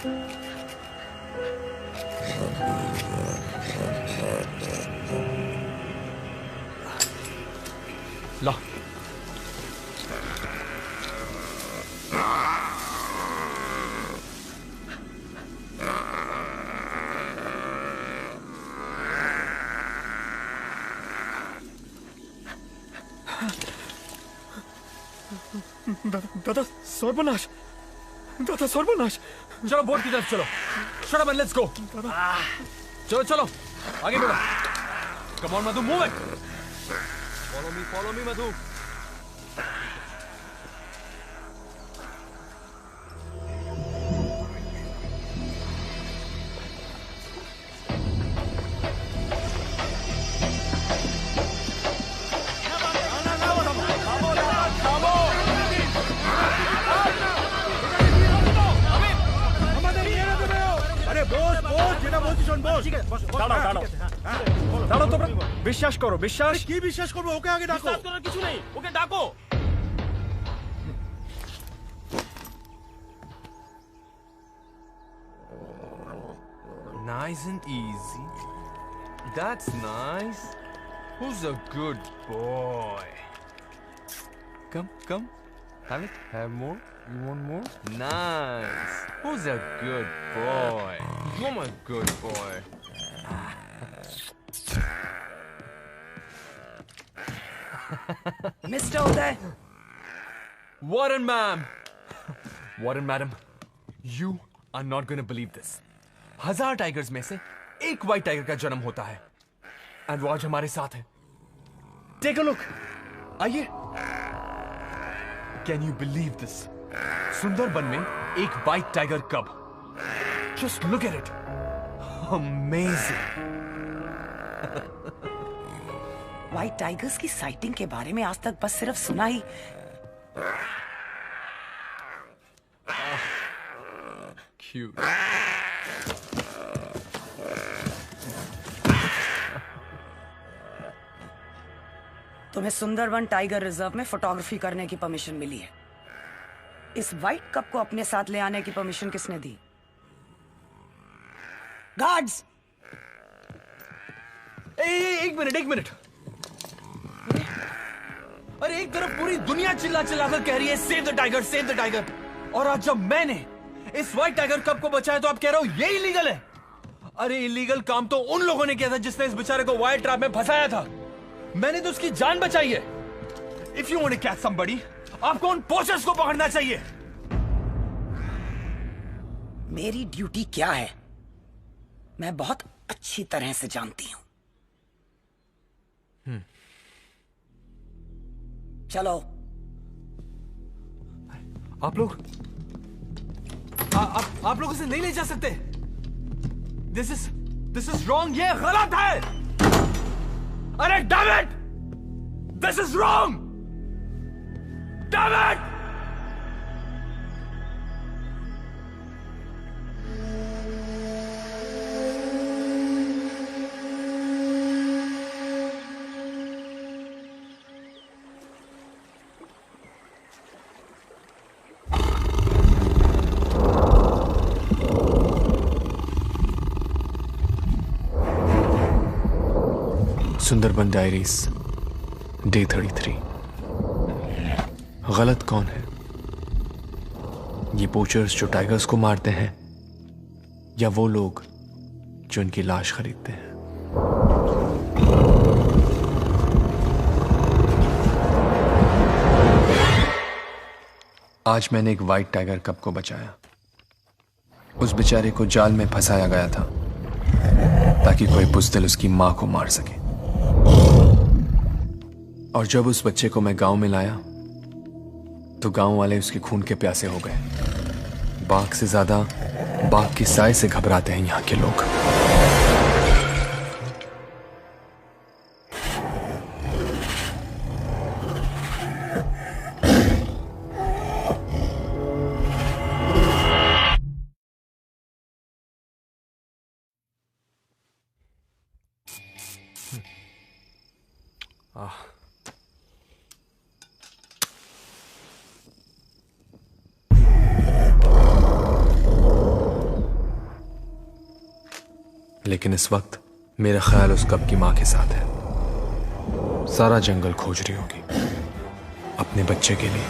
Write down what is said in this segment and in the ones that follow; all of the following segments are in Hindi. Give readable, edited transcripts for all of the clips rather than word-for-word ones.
ला। दादा सर्वनाश, दादा सर्वनाश। चलो बोट की तरफ चलो। Shut up and let's go. चलो चलो आगे बढ़ो। Come on Madhu, move it. Follow me Madhu. বিশ্বাস করো, বিশ্বাস কি বিশ্বাস করবো? ওকে আগে ডাকো। বিশ্বাস করার কিছু নেই, ওকে ডাকো। Nice and easy. That's nice. Who's a good boy? Come. Have it. Have more. You want more? Nice. Who's a good boy? You're my good boy. Mr. Uday. Warren, ma'am. Warren, madam. You are not going to believe this. 1000 tigers में से एक व्हाइट टाइगर का जन्म होता है, एंड वो आज हमारे साथ है। Take a look. आइए। Can you believe this? Sundarban में एक white tiger cub. Just look at it. Amazing. White tigers की साइटिंग के बारे में आज तक बस सिर्फ सुना ही। क्यूट। तुम्हें सुंदरबन टाइगर रिजर्व में फोटोग्राफी करने की परमिशन मिली है। इस व्हाइट कप को अपने साथ ले आने की परमिशन किसने दी? गार्ड्स! एक मिनट। अरे एक तरफ पूरी दुनिया चिल्ला कर कह रही है save the tiger, save the tiger, और आज जब मैंने इस व्हाइट टाइगर कप को बचाया तो आप कह रहे हो ये इलीगल है। अरे इलीगल काम तो उन लोगों ने किया था जिसने इस बेचारे को वाइल्ड ट्रैप में फंसाया था। मैंने तो उसकी जान बचाई है। If you want to catch somebody, आपको उन पोचर्स को पकड़ना चाहिए। मेरी ड्यूटी क्या है मैं बहुत अच्छी तरह से जानती हूं। चलो। आप लोग आप लोग इसे नहीं ले जा सकते। This is wrong. ये गलत है। अरे damn it, this is wrong. Damn it. Sundarban diaries day 33। गलत कौन है? ये पोचर्स जो टाइगर्स को मारते हैं, या वो लोग जो इनकी लाश खरीदते हैं? आज मैंने एक व्हाइट टाइगर कब को बचाया। उस बेचारे को जाल में फंसाया गया था ताकि कोई बुज़दिल उसकी मां को मार सके। और जब उस बच्चे को मैं गांव में लाया तो गांव वाले उसके खून के प्यासे हो गए। बाघ से ज्यादा बाघ की साय से घबराते हैं यहां के लोग। लेकिन इस वक्त मेरा ख्याल उस कब की मां के साथ है। सारा जंगल खोज रही होगी अपने बच्चे के लिए।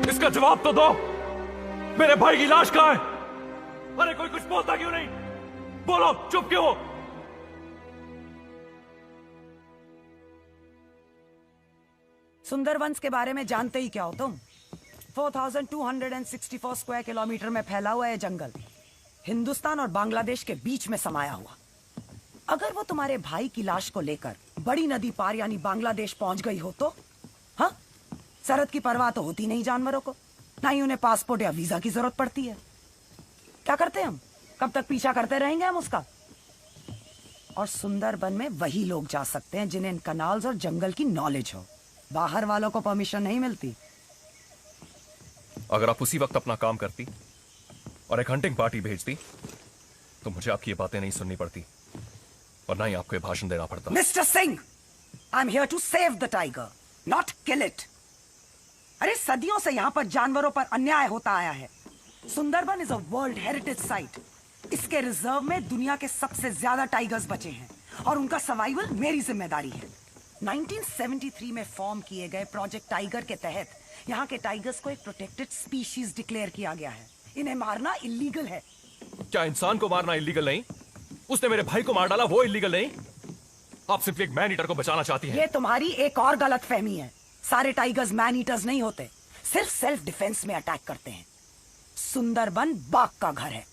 इसका जवाब तो दो। मेरे भाई की लाश कहाँ है? अरे कोई कुछ बोलता क्यों नहीं? बोलो, चुप क्यों हो? सुंदरवंस के बारे में जानते ही क्या हो तुम? 4264 स्क्वायर किलोमीटर में फैला हुआ है जंगल, हिंदुस्तान और बांग्लादेश के बीच में समाया हुआ। अगर वो तुम्हारे भाई की लाश को लेकर बड़ी नदी पार यानी बांग्लादेश पहुंच गई हो तो? हाँ, सरहद की परवाह तो होती नहीं जानवरों को, ना ही उन्हें पासपोर्ट या वीजा की जरूरत पड़ती है। क्या करते हम? कब तक पीछा करते रहेंगे हम उसका? और सुंदरबन में वही लोग जा सकते हैं जिन्हें इन कनाल्स और जंगल की नॉलेज हो। बाहर वालों को परमिशन नहीं मिलती। अगर आप उसी वक्त अपना काम करती और एक हंटिंग पार्टी भेजती तो मुझे आपकी ये बातें नहीं सुननी पड़ती और ना ही आपको ये भाषण देना पड़ता। Mister Singh, I am here to save the tiger, not kill it. अरे सदियों से यहाँ पर जानवरों पर अन्याय होता आया है। Sundarban is a world heritage site. इसके रिजर्व में दुनिया के सबसे ज्यादा टाइगर्स बचे हैं और उनका सर्वाइवल मेरी जिम्मेदारी है। 1973 में फॉर्म किए गए प्रोजेक्ट टाइगर के तहत यहाँ के टाइगर्स को एक प्रोटेक्टेड स्पीशीज डिक्लेयर किया गया है। इन्हें मारना इलीगल है। क्या इंसान को मारना इलीगल नहीं? उसने मेरे भाई को मार डाला, वो इलीगल नहीं? आप सिर्फ एक मैन ईटर को बचाना चाहती हैं। ये तुम्हारी एक और गलत फहमी है। सारे टाइगर्स मैन ईटर्स नहीं होते, सिर्फ सेल्फ डिफेंस में अटैक करते हैं। सुंदरबन बाघ का घर है।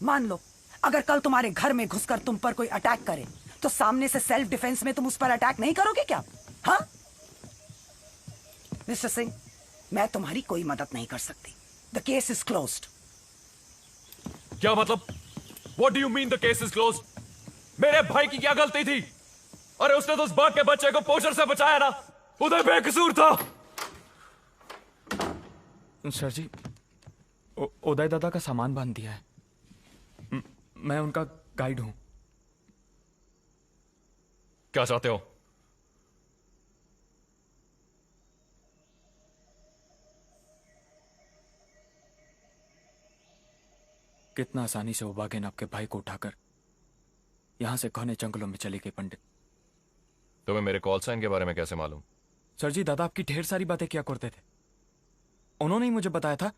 मान लो अगर कल तुम्हारे घर में घुसकर तुम पर कोई अटैक करे तो सामने से सेल्फ डिफेंस में तुम उस पर अटैक नहीं करोगे क्या? हाँ मिस्टर सिंह, मैं तुम्हारी कोई मदद नहीं कर सकती। The case is closed. क्या मतलब? What do you mean the case is closed? मेरे भाई की क्या गलती थी? अरे उसने तो उस बाघ के बच्चे को पोचर से बचाया ना, उधर बेकसूर था। सर जी, उदय दादा का सामान बांध दिया है। मैं उनका गाइड हूं। क्या चाहते हो? कितना आसानी से वो बाघिन आपके भाई को उठाकर यहां से घने जंगलों में चली गई पंडित। तुम्हें मेरे कॉल साइन के बारे में कैसे मालूम? सर जी, दादा आपकी ढेर सारी बातें किया करते थे। उन्होंने ही मुझे बताया था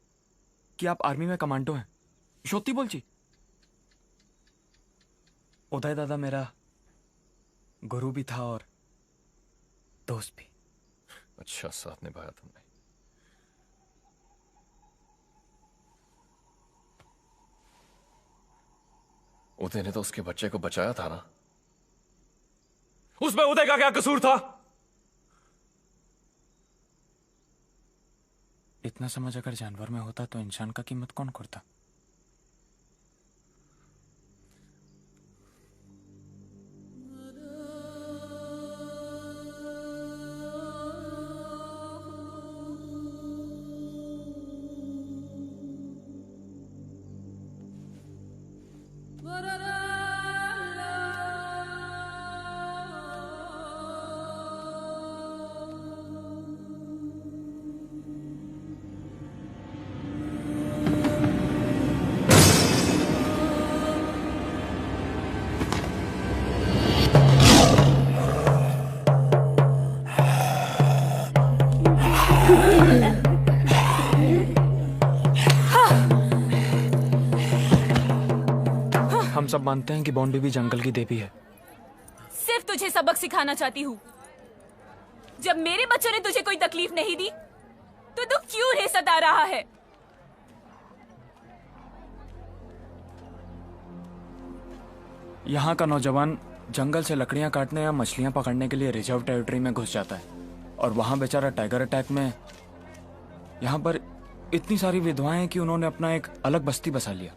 कि आप आर्मी में कमांडो हैं। शोती बोल जी। उदय दादा मेरा गुरु भी था और दोस्त भी। अच्छा साथ निभाया तुमने। उदय ने तो उसके बच्चे को बचाया था ना? उसमें उदय का क्या कसूर था? इतना समझ अगर जानवर में होता तो इंसान का कीमत कौन करता? हम सब मानते हैं कि बॉन्डी भी जंगल की देवी है। सिर्फ तुझे सबक सिखाना चाहती हूँ। जब मेरे बच्चों ने तुझे कोई तकलीफ नहीं दी तो तू क्यों रे सता रहा है? यहाँ का नौजवान जंगल से लकड़ियां काटने या मछलियां पकड़ने के लिए रिजर्व टेरिटरी में घुस जाता है और वहां बेचारा टाइगर अटैक में यहाँ पर इतनी सारी विधवाएं हैं कि उन्होंने अपना एक अलग बस्ती बसा लिया।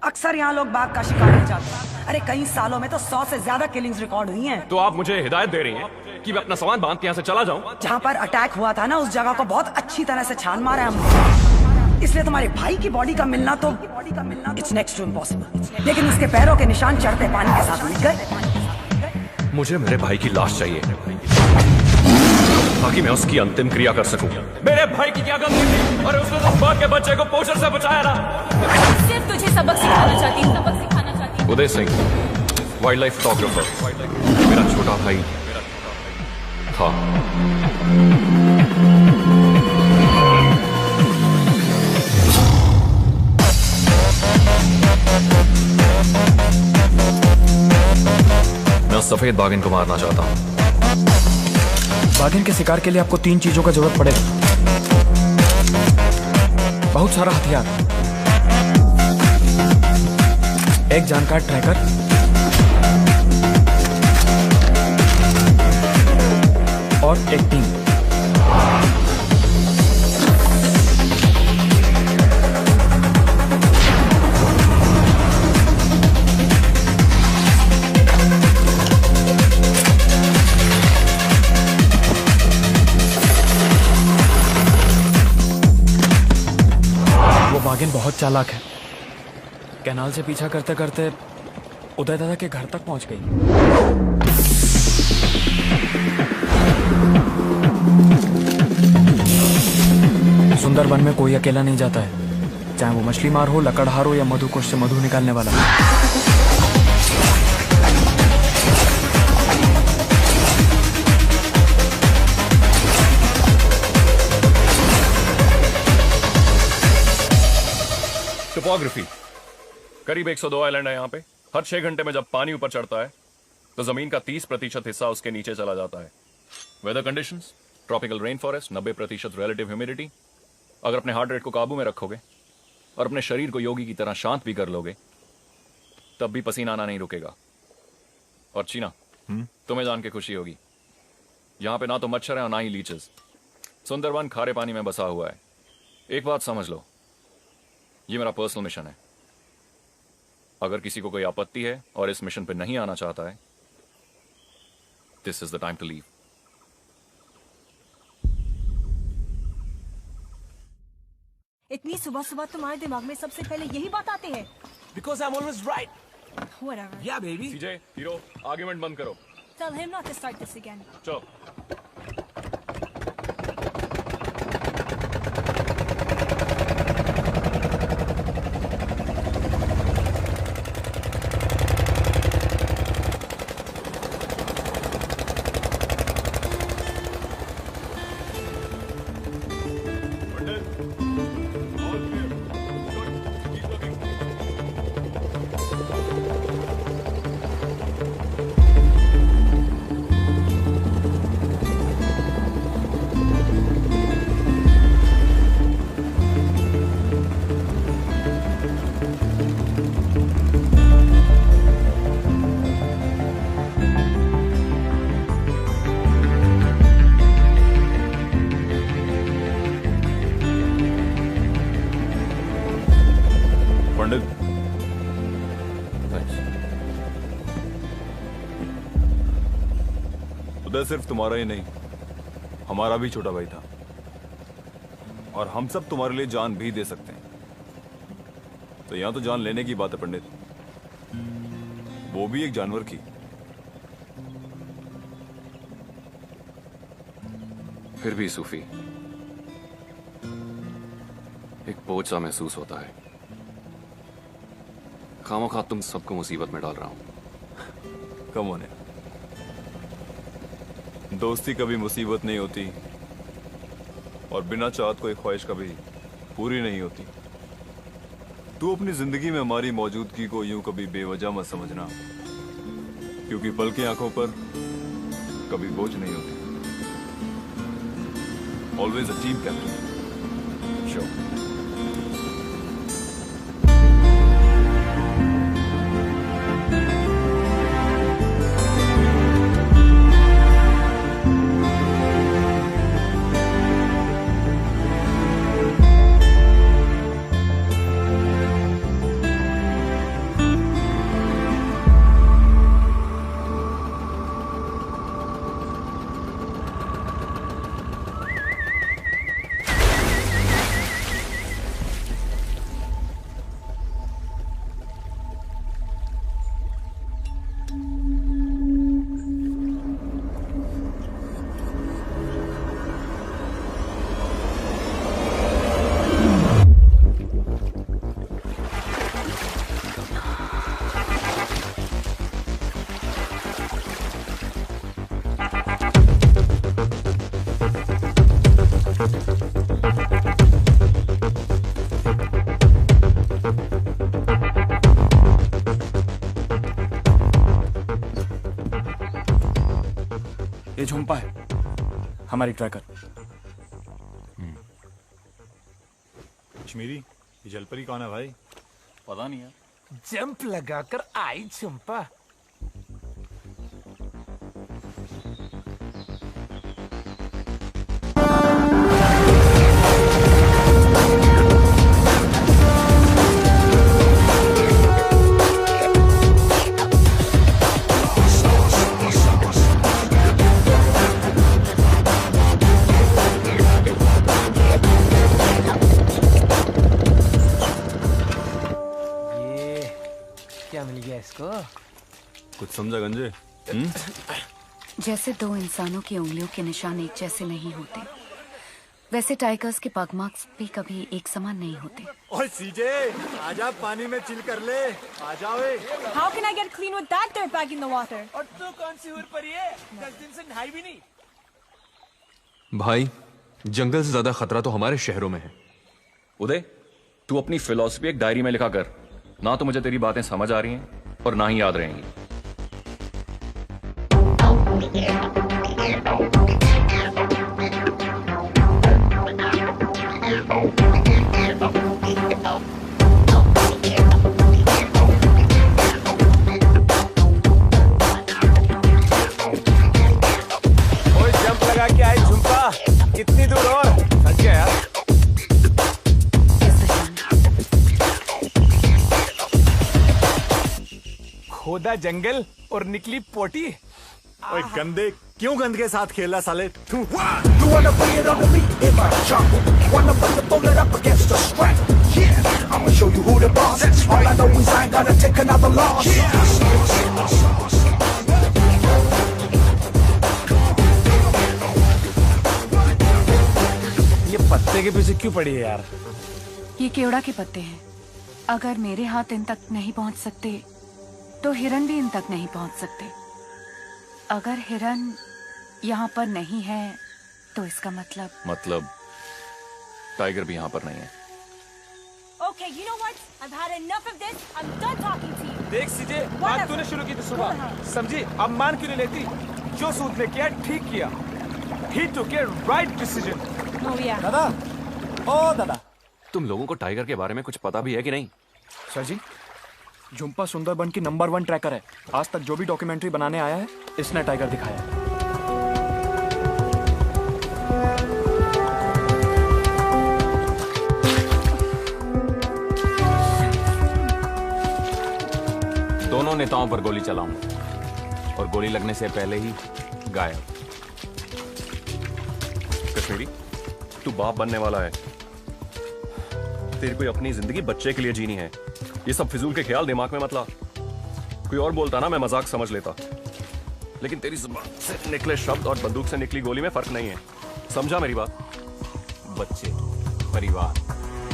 अक्सर यहाँ लोग बाघ का शिकार हो जाते हैं। अरे कई सालों में तो 100 से ज्यादा किलिंग्स रिकॉर्ड हुई हैं। तो आप मुझे हिदायत दे रही हैं कि मैं अपना सामान बांध के यहाँ से चला जाऊं? जहाँ पर अटैक हुआ था ना, उस जगह को बहुत अच्छी तरह से छान मारा है हमने। इसलिए तुम्हारे भाई की बॉडी का मिलना तो इट्स नेक्स्ट टू इम्पॉसिबल। लेकिन उसके पैरों के निशान चढ़ते पानी के साथ मिल गए। मुझे मेरे भाई की लाश चाहिए ताकि मैं उसकी अंतिम क्रिया कर सकूं। मेरे भाई की क्या गलती थी? और उसने तो बाघ के बच्चे को पोषण से बचाया ना। सिर्फ तुझे सबक सिखाना चाहती हूँ, सबक सिखाना चाहती हूँ। Uday Singh, wild life photographer, मेरा छोटा भाई था। मैं उस सफेद बाघिन को मारना चाहता हूँ। बाघिन के शिकार के लिए आपको 3 चीजों का जरूरत पड़ेगा। बहुत सारा हथियार, एक जानकार ट्रैकर, और एक टीम। बाघिन बहुत चालाक है। कैनाल से पीछा करते करते उदय दादा के घर तक पहुंच गई। सुंदरबन में कोई अकेला नहीं जाता है, चाहे वो मछली मार हो, लकड़हार हो या मधुकोश से मधु निकालने वाला। टोपोग्राफी, करीब 102 आइलैंड है यहाँ पे। हर 6 घंटे में जब पानी ऊपर चढ़ता है तो जमीन का 30% हिस्सा उसके नीचे चला जाता है। Weather conditions, tropical rain forest, 90% relative humidity. अगर अपने हार्ट रेट को काबू में रखोगे और अपने शरीर को योगी की तरह शांत भी कर लोगे तब भी पसीना आना नहीं रुकेगा। और चीना, तुम्हें जान के खुशी होगी, यहाँ पे ना तो मच्छर है और ना ही लीचेस। सुंदरबन खारे पानी में बसा हुआ है। एक बात समझ लो, ये मेरा पर्सनल मिशन है। अगर किसी को कोई आपत्ति है और इस मिशन पे नहीं आना चाहता है, this is the time to leave. इतनी सुबह सुबह तुम्हारे दिमाग में सबसे पहले यही बात आते हैं? Because I'm always right. Whatever. Yeah, baby. CJ, hero, argument बंद करो। Tell him not to start this again. चलो। पंडित। उदय सिर्फ तुम्हारा ही नहीं, हमारा भी छोटा भाई था, और हम सब तुम्हारे लिए जान भी दे सकते हैं। तो यहां तो जान लेने की बात है पंडित, वो भी एक जानवर की। फिर भी सूफी, एक बोझ सा महसूस होता है। खामोखा तुम सबको मुसीबत में डाल रहा हूं। कम होने, दोस्ती कभी मुसीबत नहीं होती, और बिना चाहत कोई ख्वाहिश कभी पूरी नहीं होती। तू अपनी जिंदगी में हमारी मौजूदगी को यूं कभी बेवजह मत समझना, क्योंकि पल की आंखों पर कभी बोझ नहीं होती। Always a team captain. Sure. ये झुम्पा है, हमारी ट्रैकर। कश्मीरी, ये जलपरी कौन है भाई? पता नहीं यार। जंप लगाकर आई झुम्पा। क्या मिल गया इसको? कुछ समझा गंजे? जैसे दो इंसानों की उंगलियों के निशान एक जैसे नहीं होते, वैसे टाइगर्स के पग मार्क्स भी कभी एक समान नहीं होते। ओए सीजे, आजा पानी में चिल कर ले, आजा ओए। How can I get clean with that dirt bag in the water? और तू कौन सी हुर परी है? 10 दिन से नहाई भी नहीं। भाई, जंगल से ज्यादा खतरा तो हमारे शहरों में है। उदय, तू अपनी फिलॉसफी एक डायरी में लिखा कर। ना तो मुझे तेरी बातें समझ आ रही हैं और ना ही याद रहेंगी। ओए जंप लगा के आई झुम्पा, कितनी दूर और? थक गया यार। खोदा जंगल और निकली पोटी। ओए गंदे, क्यों गंद के साथ खेला साले तू? ये पत्ते के पीछे क्यों पड़ी है यार? ये केवड़ा के पत्ते हैं। अगर मेरे हाथ इन तक नहीं पहुंच सकते तो हिरन भी इन तक नहीं पहुंच सकते। अगर हिरन यहाँ पर नहीं है तो इसका मतलब टाइगर भी यहाँ पर नहीं है। Okay, you know what? I've had enough of this. I'm done talking to you. देख सीजे, बात तूने शुरू की थी सुबह, समझी? अब मान क्यों नहीं लेती? जो सूद ने किया ठीक किया। He took a right decision. Oh yeah. दादा, ओ दादा, तुम लोगों को टाइगर के बारे में कुछ पता भी है कि नहीं? सर जी, झुम्पा सुंदरबन की नंबर 1 ट्रैकर है। आज तक जो भी डॉक्यूमेंट्री बनाने आया है, इसने टाइगर दिखाया है। नेताओं पर गोली चलाऊंगा और गोली लगने से पहले ही गायब। कश्मीरी, तू बाप बनने वाला है। तेरी कोई अपनी जिंदगी बच्चे के लिए जीनी है। ये सब फिजूल के ख्याल दिमाग में मत ला। कोई और बोलता ना मैं मजाक समझ लेता, लेकिन तेरी जुबान से निकले शब्द और बंदूक से निकली गोली में फर्क नहीं है। समझा मेरी बात? बच्चे, परिवार,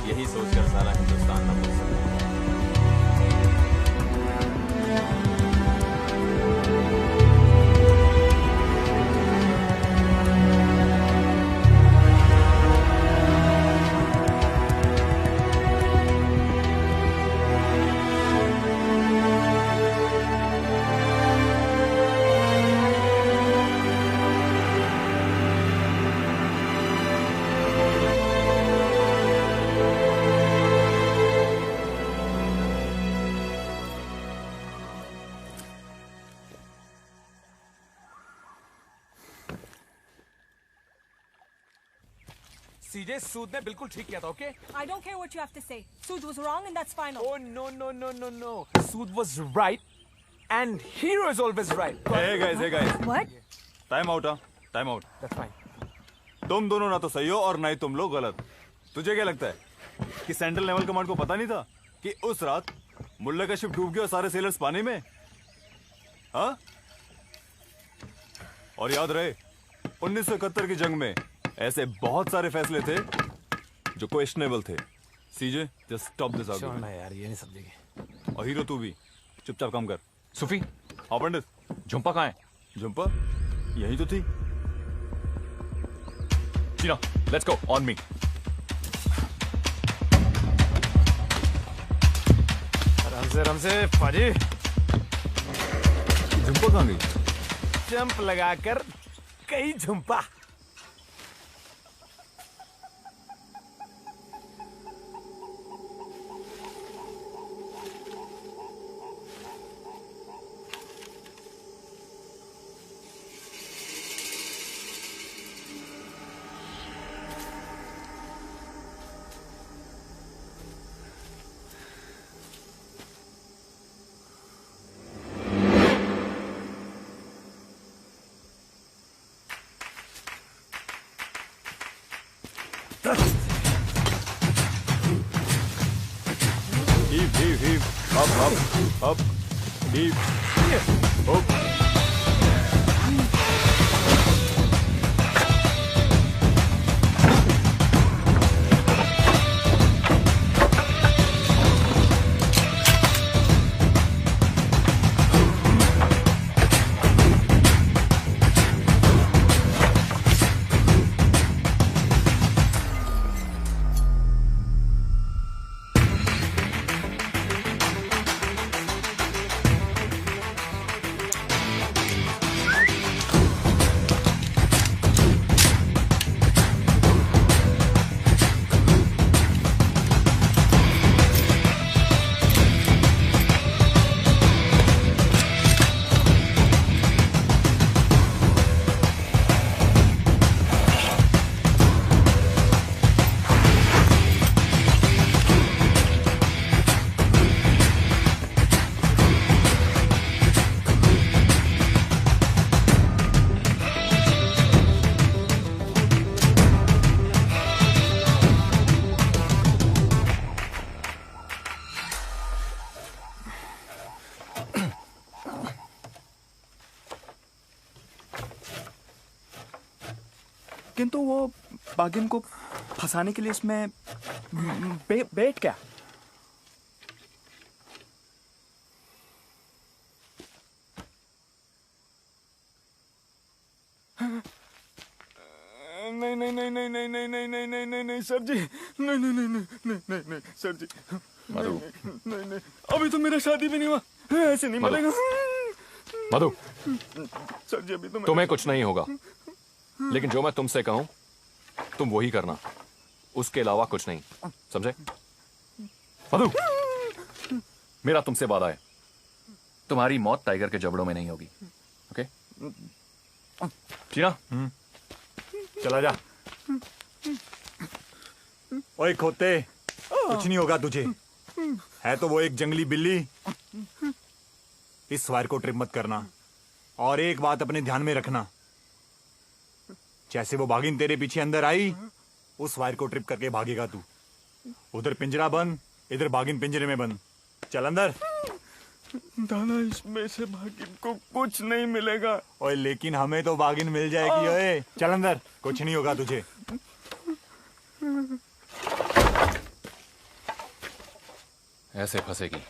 यही सोचकर सारा हिंदुस्तान न बोल सकता। सीजे, सूद ने बिल्कुल ठीक किया था, okay? I don't care what you have to say. Sood was wrong and that's final. Oh no. Sood was right and hero is always right. Hey guys. What? Time out. Time out. That's fine. तुम दोनों ना तो सही हो और ना ही तुम लोग गलत। तुझे क्या लगता है कि सेंट्रल नेवल कमांड को पता नहीं था कि उस रात मुल्ला का शिप डूब गया और सारे सेलर्स पानी में? हाँ? और याद रहे 1971 की जंग में ऐसे बहुत सारे फैसले थे जो क्वेश्चनेबल थे। सीजे, जस्ट स्टॉप दिस आर्गुमेंट। छोड़ना यार, ये नहीं समझेंगे। और हीरो तू भी चुपचाप काम कर। सूफी, हाँ पंडित। झुम्पा कहाँ है? झुम्पा यही तो थी। चीना, लेट्स गो, ऑन मी। आराम से फाजी। झुम्पा कहाँ गई? जंप लगाकर कई Jhumpa. Heave. Up. Heave. Up. किंतु वो बागिन को फंसाने के लिए इसमें बेट क्या? नहीं सर जी, नहीं सर जी, मधु, नहीं अभी तो मेरा शादी भी नहीं हुआ, ऐसे नहीं मिलेगा। मधु, सर जी अभी तो तुम्हें कुछ नहीं होगा, लेकिन जो मैं तुमसे कहूं तुम वही करना, उसके अलावा कुछ नहीं, समझे? मधु, मेरा तुमसे वादा है, तुम्हारी मौत टाइगर के जबड़ों में नहीं होगी, ओके? चीना, चला जा। ओए खोते, कुछ नहीं होगा तुझे। है तो वो एक जंगली बिल्ली इस वायर को ट्रिप मत करना। और एक बात अपने ध्यान में रखना, जैसे वो बाघिन तेरे पीछे अंदर आई, उस वायर को ट्रिप करके भागेगा तू। उधर पिंजरा बंद, इधर बाघिन पिंजरे में बंद। चल अंदर। दादा इसमें से बाघिन को कुछ नहीं मिलेगा। ओए लेकिन हमें तो बाघिन मिल जाएगी। ओए चल अंदर, कुछ नहीं होगा तुझे। ऐसे फंसेगी।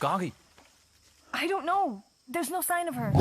कहाँ गई? I don't know. There's no sign of her.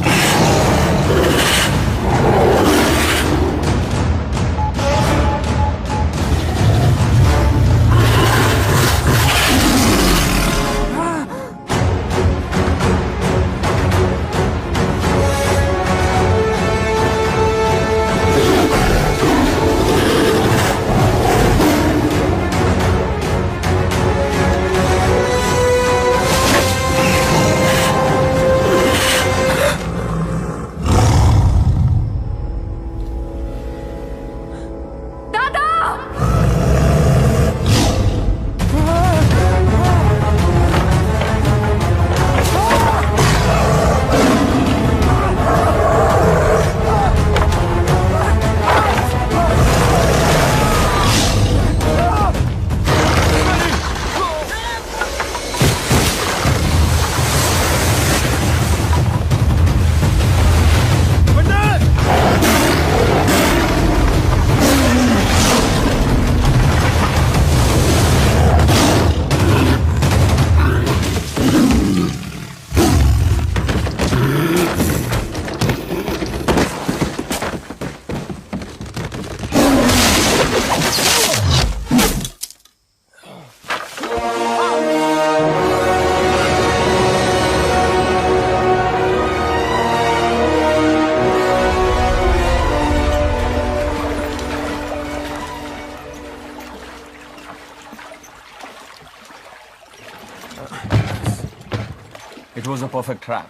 It was a perfect trap.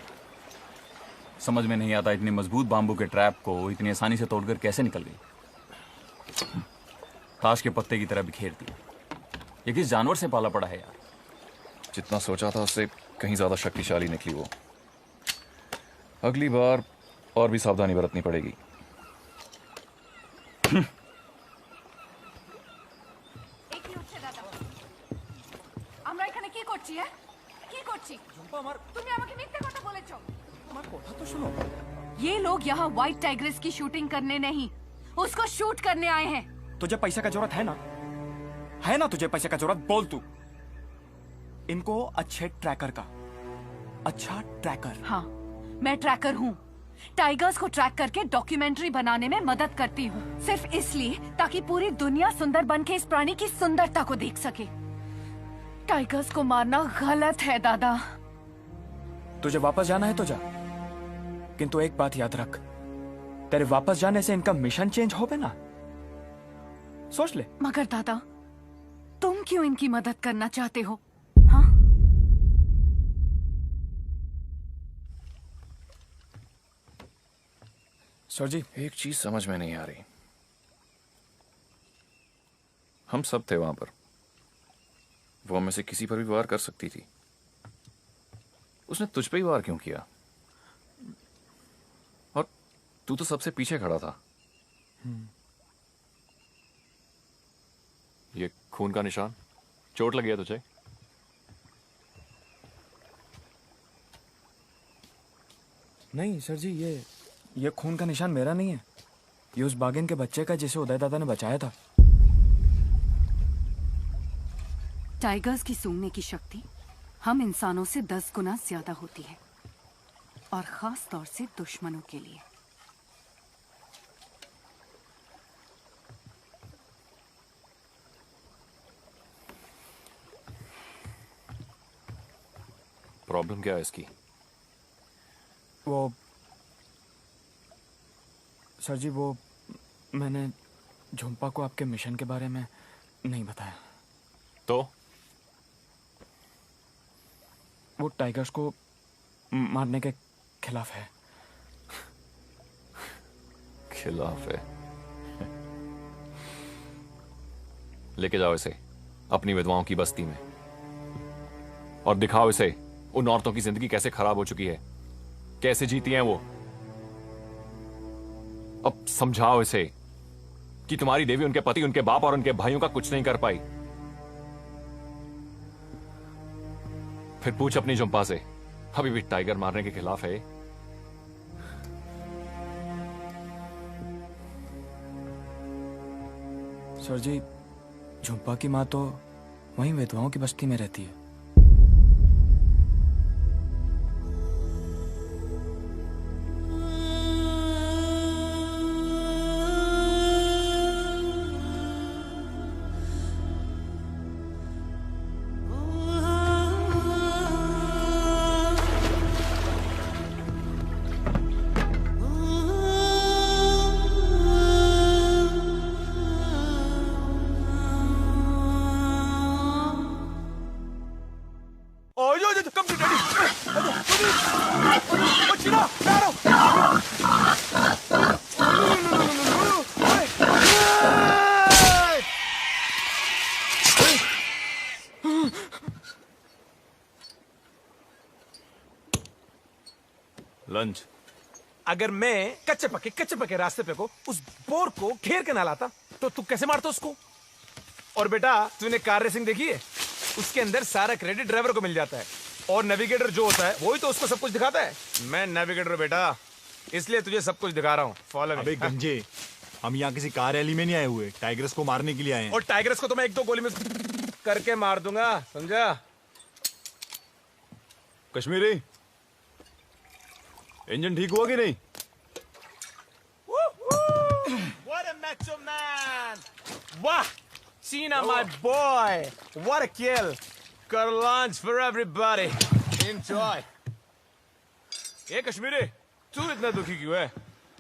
समझ में नहीं आता इतनी मजबूत बांबू के ट्रैप को इतनी आसानी से तोड़कर कैसे निकल गई। ताश के पत्ते की तरह बिखेर दिया। ये किस जानवर से पाला पड़ा है यार। जितना सोचा था उससे कहीं ज्यादा शक्तिशाली निकली वो। अगली बार और भी सावधानी बरतनी पड़ेगी। আমরা এখানে কি করছি হ্যাঁ কি করছি তুমি আমাকে মিথ্যে কথা বলেছো আমার কথা তো শোনো ये लोग यहाँ व्हाइट टाइग्रेस की शूटिंग करने नहीं उसको शूट करने आए हैं। तुझे पैसे का जरूरत है ना तुझे पैसे का जरूरत बोल तू। इनको अच्छे ट्रैकर का अच्छा ट्रैकर। हाँ मैं ट्रैकर हूँ। टाइगर्स को ट्रैक करके डॉक्यूमेंट्री बनाने में मदद करती हूँ सिर्फ इसलिए ताकि पूरी दुनिया सुंदर बन के इस प्राणी की सुंदरता को देख सके। टाइगर्स को मारना गलत है दादा। तुझे वापस जाना है तो जा, किंतु एक बात याद रख, तेरे वापस जाने से इनका मिशन चेंज हो ना, सोच ले। मगर दादा, तुम क्यों इनकी मदद करना चाहते हो? सर जी, एक चीज समझ में नहीं आ रही। हम सब थे वहां पर, वो हमें से किसी पर भी वार कर सकती थी, उसने तुझ पे ही वार क्यों किया? और तू तो सबसे पीछे खड़ा था। ये खून का निशान, चोट लगी है तुझे? नहीं सर जी, ये खून का निशान मेरा नहीं है, ये उस बागिन के बच्चे का जिसे उदय दादा ने बचाया था। टाइगर्स की सूंघने की शक्ति हम इंसानों से 10 गुना ज्यादा होती है, और खास तौर से दुश्मनों के लिए। प्रॉब्लम क्या है इसकी? वो सर जी, वो मैंने झुम्पा को आपके मिशन के बारे में नहीं बताया। तो वो टाइगर्स को मारने के खिलाफ है। खिलाफ है? लेके जाओ इसे अपनी विधवाओं की बस्ती में और दिखाओ इसे उन औरतों की जिंदगी कैसे खराब हो चुकी है, कैसे जीती हैं वो। अब समझाओ इसे कि तुम्हारी देवी उनके पति, उनके बाप और उनके भाइयों का कुछ नहीं कर पाई। फिर पूछ अपनी झुम्पा से, अभी भी टाइगर मारने के खिलाफ है? सर जी, झुम्पा की माँ तो वहीं विधवाओं की बस्ती में रहती है। लंच। अगर मैं कच्चे पके रास्ते पे को उस बोर को घेर के ना लाता तो तू कैसे मारता उसको? और बेटा, तूने कार रेसिंग देखी है? उसके अंदर सारा क्रेडिट ड्राइवर को मिल जाता है, और नेविगेटर जो होता है वही तो उसको सब कुछ दिखाता है। मैं नेविगेटर हूं बेटा, इसलिए तुझे सब कुछ दिखा रहा हूँ। फॉलो अबे गंजे, हम यहाँ किसी कार रैली में नहीं आए हुए, टाइगर्स को मारने के लिए आए हैं। और टाइगर्स को तो मैं 1-2 गोली में करके मार दूंगा, समझा? कश्मीरी, इंजन ठीक हुआ कि नहीं? What a macho man! वाह, Cena my boy! What a kill! Got a lunch for everybody. Enjoy. ये कश्मीरी, तू इतना दुखी क्यों है?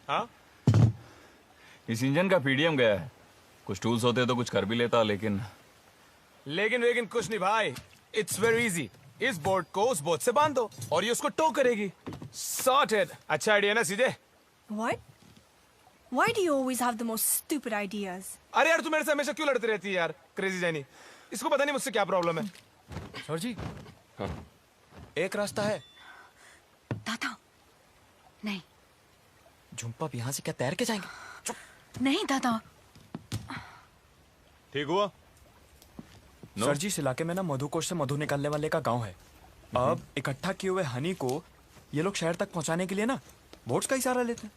हाँ? इस इंजन का पीडीएम गया है। कुछ टूल्स होते तो कुछ कर भी लेता, लेकिन कुछ नहीं भाई। It's very easy. इस बोर्ड को उस बोर्ड से बांध दो और ये उसको टो करेगी। Sorted. अच्छा आइडिया ना सीधे? What? Why do you always have the most stupid ideas? अरे यार, तू मेरे से हमेशा क्यों लड़ती रहती है यार, क्रेजी जानी? इसको पता नहीं मुझसे क्या प्रॉब्लम है। सर जी, एक रास्ता है। दादा, नहीं। झुम्पा यहाँ से क्या तैर के जाएंगे? नहीं दादा। ठीक हुआ? सर जी, इस इलाके में ना मधुकोश से मधु निकालने वाले का गांव है। अब इकट्ठा किए हुए हनी को ये लोग शहर तक पहुंचाने के लिए ना बोट्स का ही सहारा लेते हैं।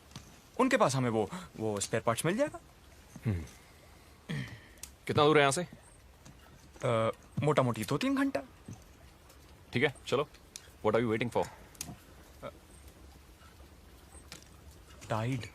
उनके पास हमें वो स्पेयर पार्ट्स मिल जाएगा। कितना दूर है यहाँ से? मोटा मोटी 2-3 घंटा। ठीक है, चलो। What are you waiting for? Tide.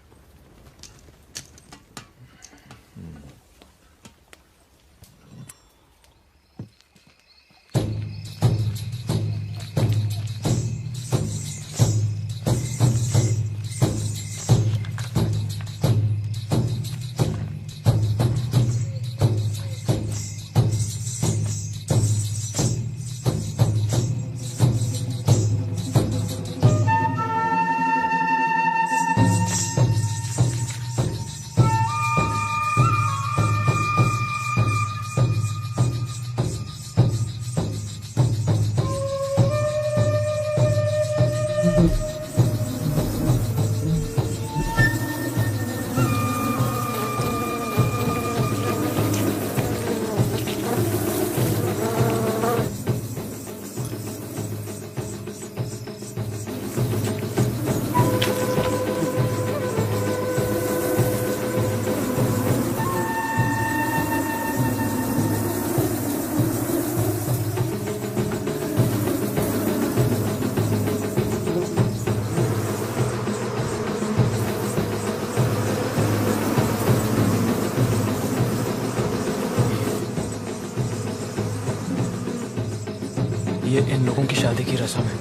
ये इन लोगों की शादी की रस्म है।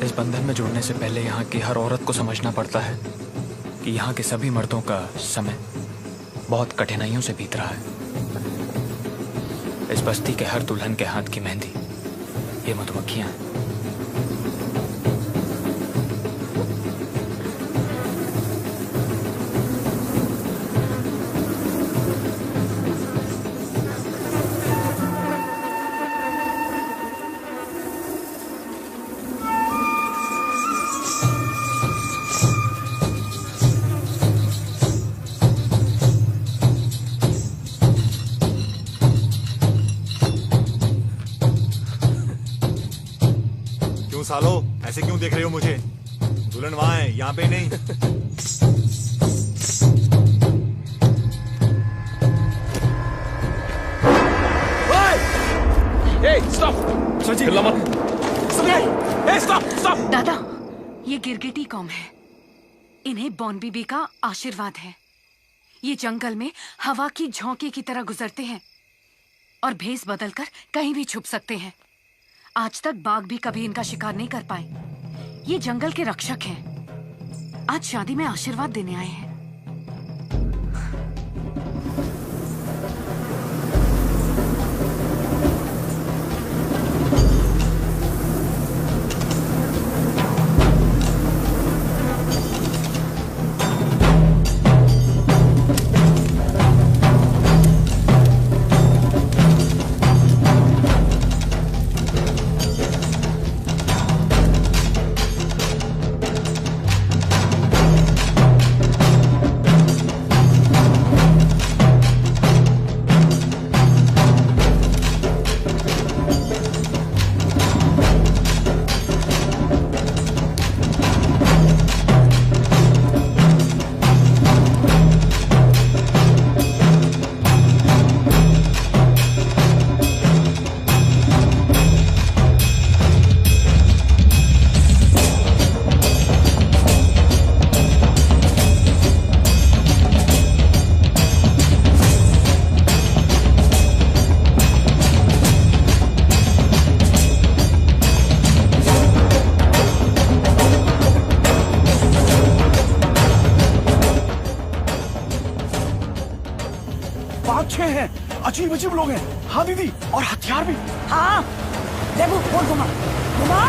इस बंधन में जुड़ने से पहले यहाँ की हर औरत को समझना पड़ता है कि यहाँ के सभी मर्दों का समय बहुत कठिनाइयों से बीत रहा है। इस बस्ती के हर दुल्हन के हाथ की मेहंदी ये मधुमक्खियां हैं। सालो ऐसे क्यों देख रहे हो मुझे? दुल्हन वहां है, यहाँ पे नहीं। दादा, ये गिरगिटी कौम है। इन्हें बॉन बीबी का आशीर्वाद है। ये जंगल में हवा की झोंके की तरह गुजरते हैं और भेस बदलकर कहीं भी छुप सकते हैं। आज तक बाघ भी कभी इनका शिकार नहीं कर पाए। ये जंगल के रक्षक हैं। आज शादी में आशीर्वाद देने आए हैं। अजीब अजीब लोग हैं। हाँ दीदी, और हथियार भी। हाँ देखो, बोल घुमा घुमा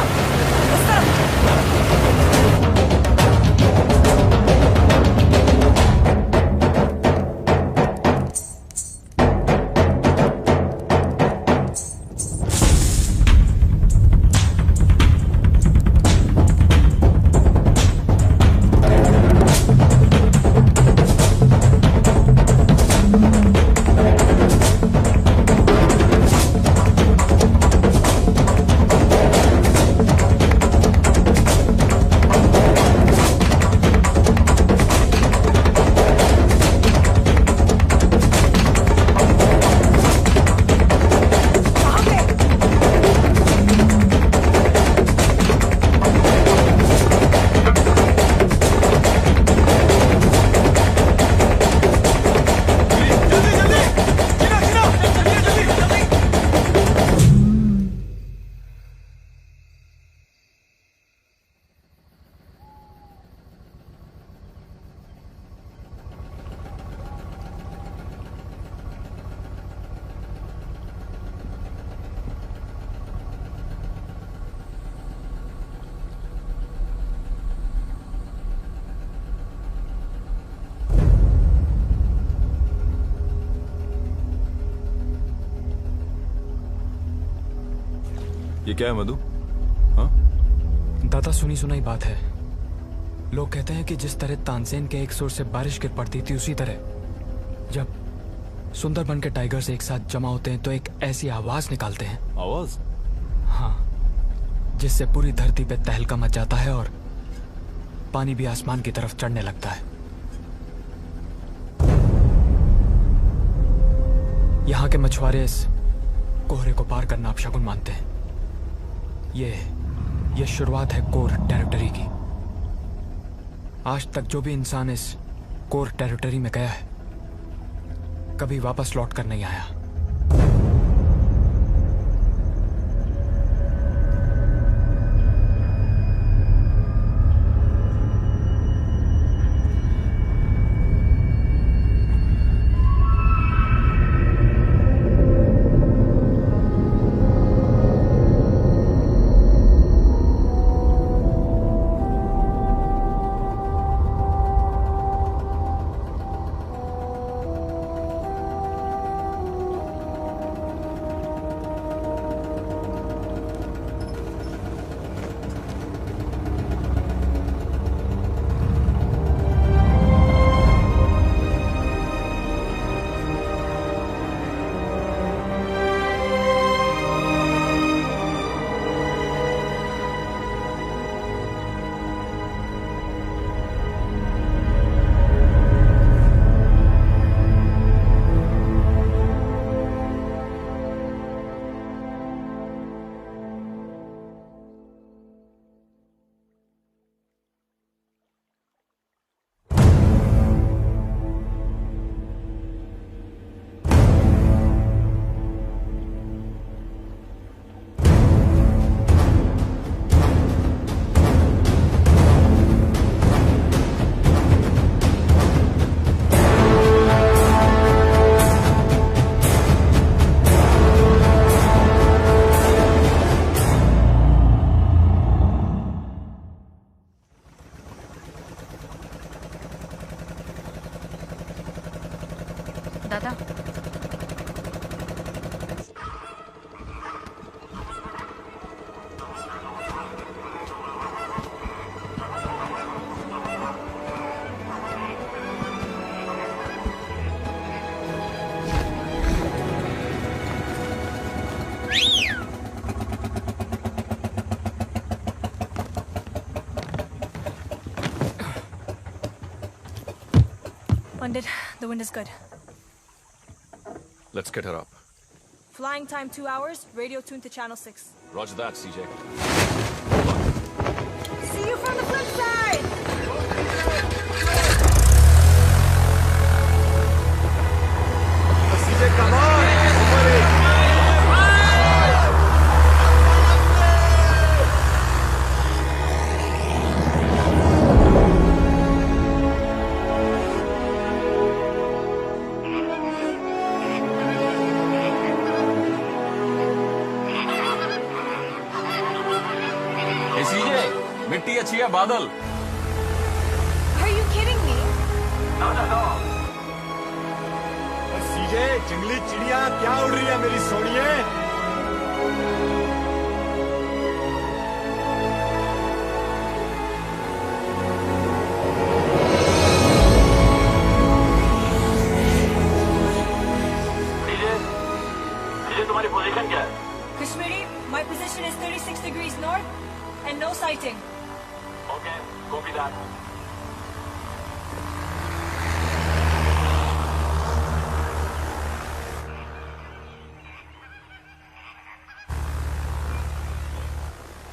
उस तरफ। ये क्या है मधु? दादा, सुनी सुनाई बात है। लोग कहते हैं कि जिस तरह तानसेन के एक सुर से बारिश गिर पड़ती थी, उसी तरह जब सुंदरबन के टाइगर्स एक साथ जमा होते हैं तो एक ऐसी आवाज निकालते हैं। आवाज? हाँ, जिससे पूरी धरती पे तहलका मच जाता है और पानी भी आसमान की तरफ चढ़ने लगता है। यहाँ के मछुआरे इस कोहरे को पार करना अपशगुन मानते हैं। ये शुरुआत है कोर टेरिटरी की। आज तक जो भी इंसान इस कोर टेरिटरी में गया है, कभी वापस लौट कर नहीं आया। Pandit, the wind is good. Let's get her up. Flying time 2 hours, radio tuned to channel 6. Roger that, CJ. See you from the flip side! CJ, come on! मिट्टी अच्छी है बादल Are you kidding me? No. सीजे जंगली चिड़िया क्या उड़ रही है मेरी सोनिए? सीजे तुम्हारी पोजीशन क्या है? Kashmiri, my position is 36 degrees north and no sighting. Okay, copy that.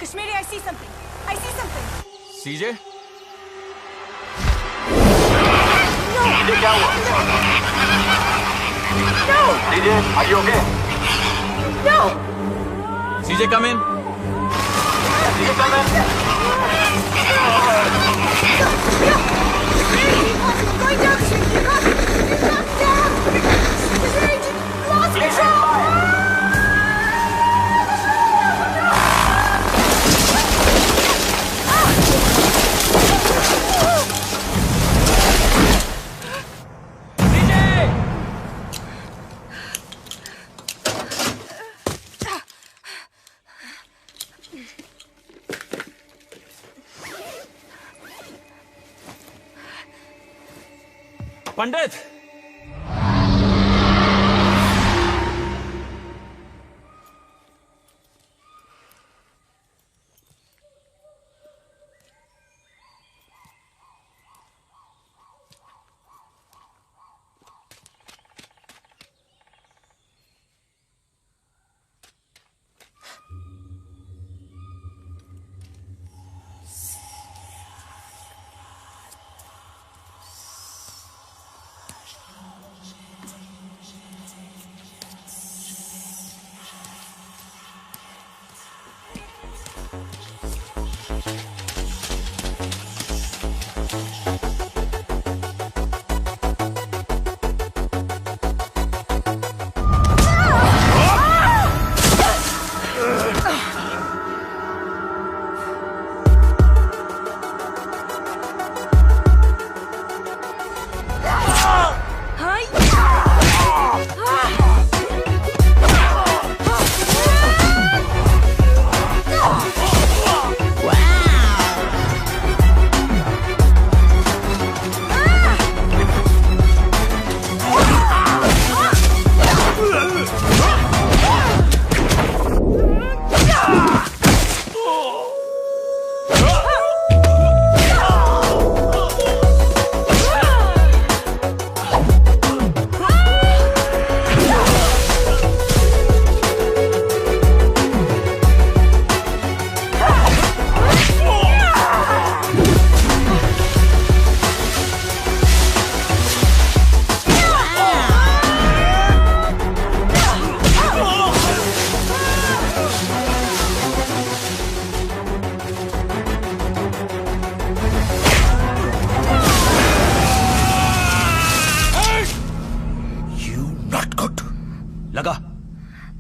Kashmiri, I see something. I see something. सीजे सीजे क्या हुआ? No! CJ, are you okay? No! CJ come in CJ come in. Going down! You're not down! Kashmiri, you lost control! पंडित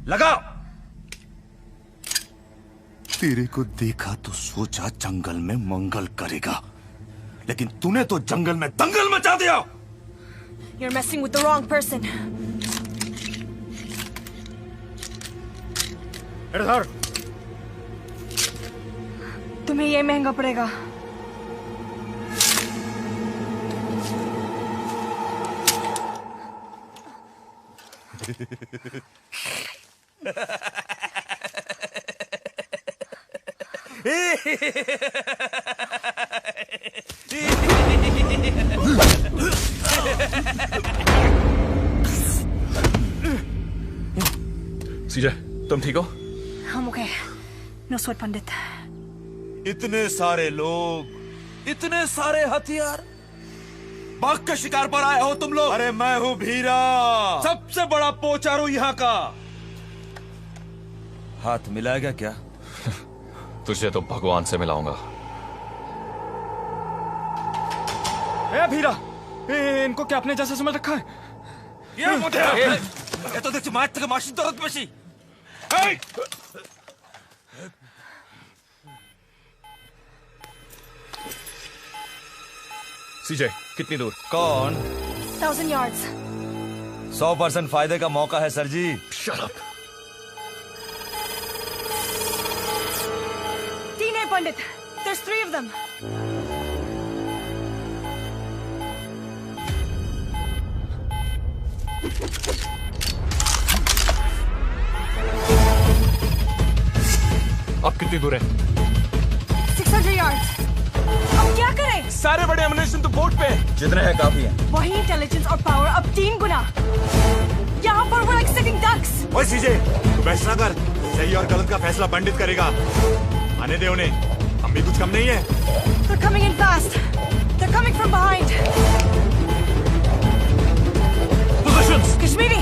लगा। तेरे को देखा तो सोचा जंगल में मंगल करेगा, लेकिन तूने तो जंगल में दंगल मचा दिया। You're messing with the wrong person. इधर तुम्हें ये महंगा पड़ेगा। सीजे, तुम ठीक हो? हम ओके। नो स्वेट पंडित। इतने सारे लोग, इतने सारे हथियार, बाघ के शिकार पर आए हो तुम लोग? अरे मैं हूं भीरा, सबसे बड़ा पोचारू यहाँ का। हाथ मिलाएगा क्या? तुझे तो भगवान से मिलाऊंगा। ए भीरा, इनको क्या अपने जैसा समझ रखा है? ये तो देखिए मार तक माशी दर्द मशी। सीजे, कितनी दूर? कौन? 1000 yards। 100% फायदे का मौका है सर जी। Shut up। 3 है पंडित। There's 3 of them। अब कितनी दूर है? 600 yards। अब क्या करें? सारे बड़े एमुनेशन तो बोट पे हैं। जितने हैं काफी हैं। वही इंटेलिजेंस और पावर अब 3 गुना। यहाँ पर we're like sitting ducks। ओए सीजे, तू बहस ना कर। सही और गलत का फैसला पंडित करेगा। आने दे उन्हें, हम भी कुछ कम नहीं है। They're coming in fast। They're coming from behind। Positions। Kashmiri.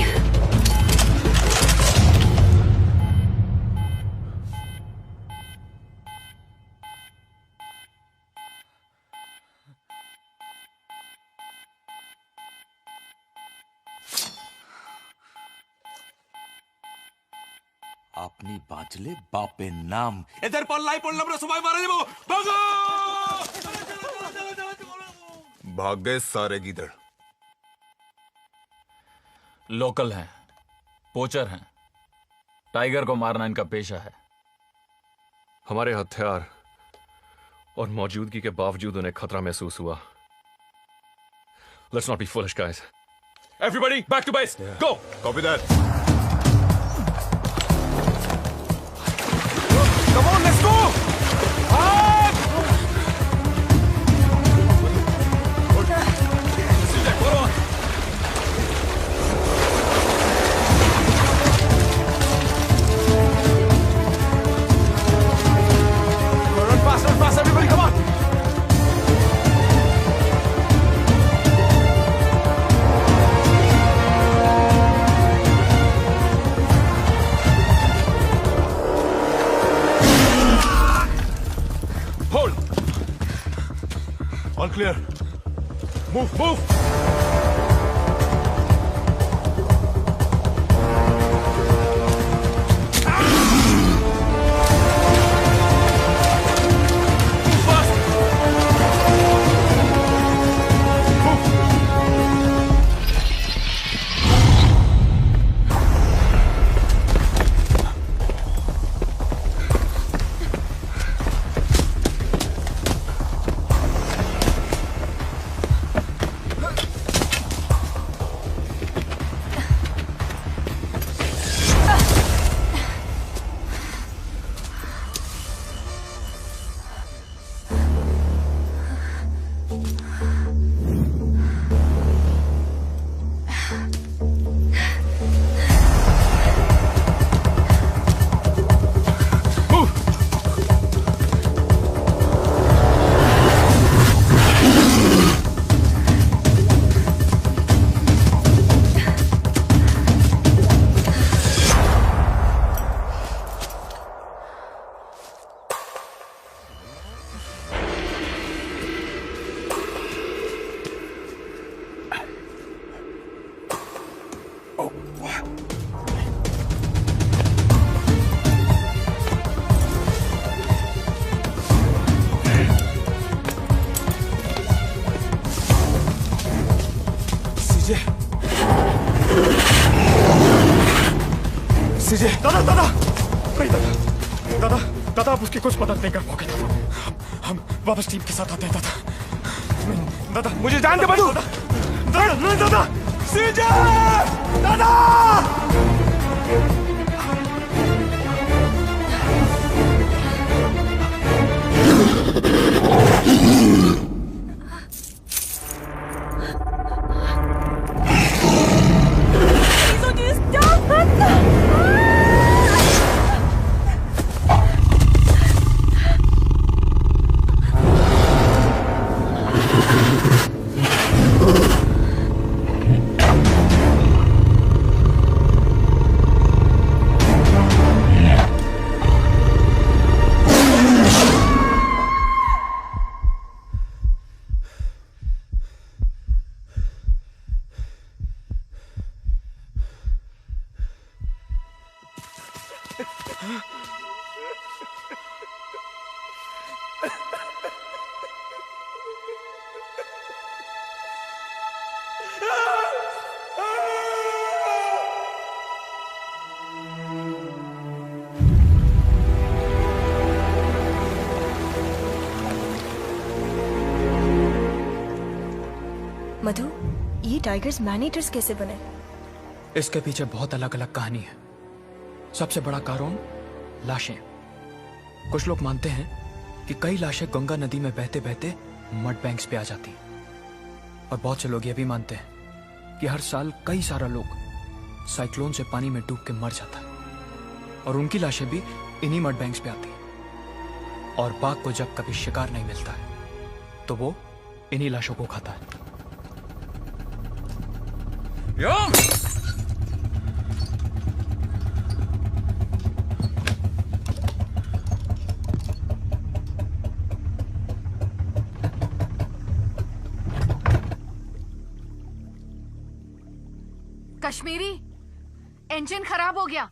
अपनी बाचले बापे नाम इधर पल्लाई पड़ना मेरा सुबाई मारे वो भागो। भाग गए सारे गीदड़। लोकल हैं, पोचर हैं। टाइगर को मारना इनका पेशा है। हमारे हथियार और मौजूदगी के बावजूद उन्हें खतरा महसूस हुआ। Let's not be foolish, guys. Everybody, back to base. Go. Copy that. Come on, let's go! Run fast, everybody, come on! All clear. Move, move. सीजे, दादा दादा नहीं दादा दादा दादा आप उसकी कुछ मदद नहीं कर पाओगे दादा। हम वापस टीम के साथ आते हैं दादा। नहीं, दादा मुझे जान दे बंधु। दादा नहीं दादा सीजे दादा मधु, ये टाइगर्स मैन ईटर्स कैसे बने? इसके पीछे बहुत अलग अलग कहानी है। सबसे बड़ा कारण लाशें। कुछ लोग मानते हैं कि कई लाशें गंगा नदी में बहते बहते मड बैंक्स पे आ जाती, और बहुत से लोग ये भी मानते हैं कि हर साल कई सारा लोग साइक्लोन से पानी में डूब के मर जाता है, और उनकी लाशें भी इन्हीं मड बैंक्स पे आती। और बाघ को जब कभी शिकार नहीं मिलता है तो वो इन्हीं लाशों को खाता है। कश्मीरी, इंजन खराब हो गया।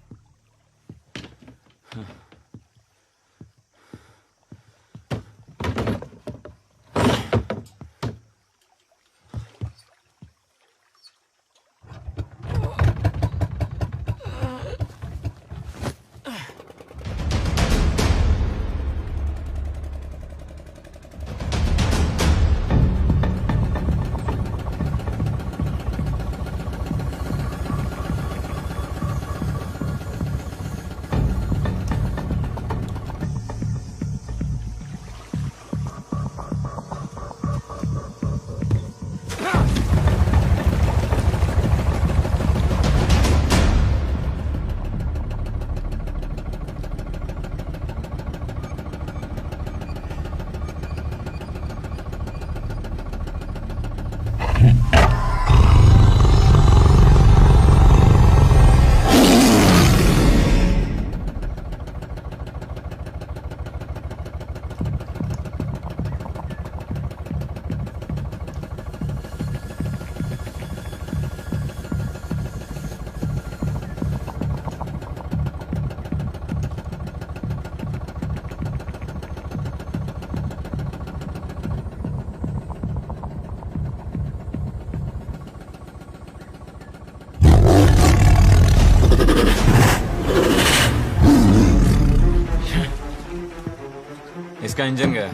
इसका इंजन गया।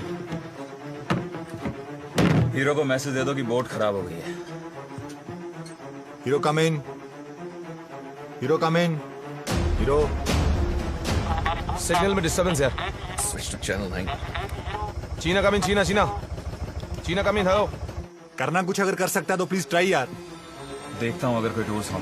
हीरो को मैसेज दे दो कि बोट खराब हो गई है। Hero come in. Hero come in. Hero. Signal में डिस्टर्बेंस यार। Switch to channel 9। चीना कम इन। चीना चीना चीना कम इन। हेलो। करना कुछ अगर कर सकता है तो प्लीज ट्राई यार। देखता हूं अगर कोई टूल्स हो।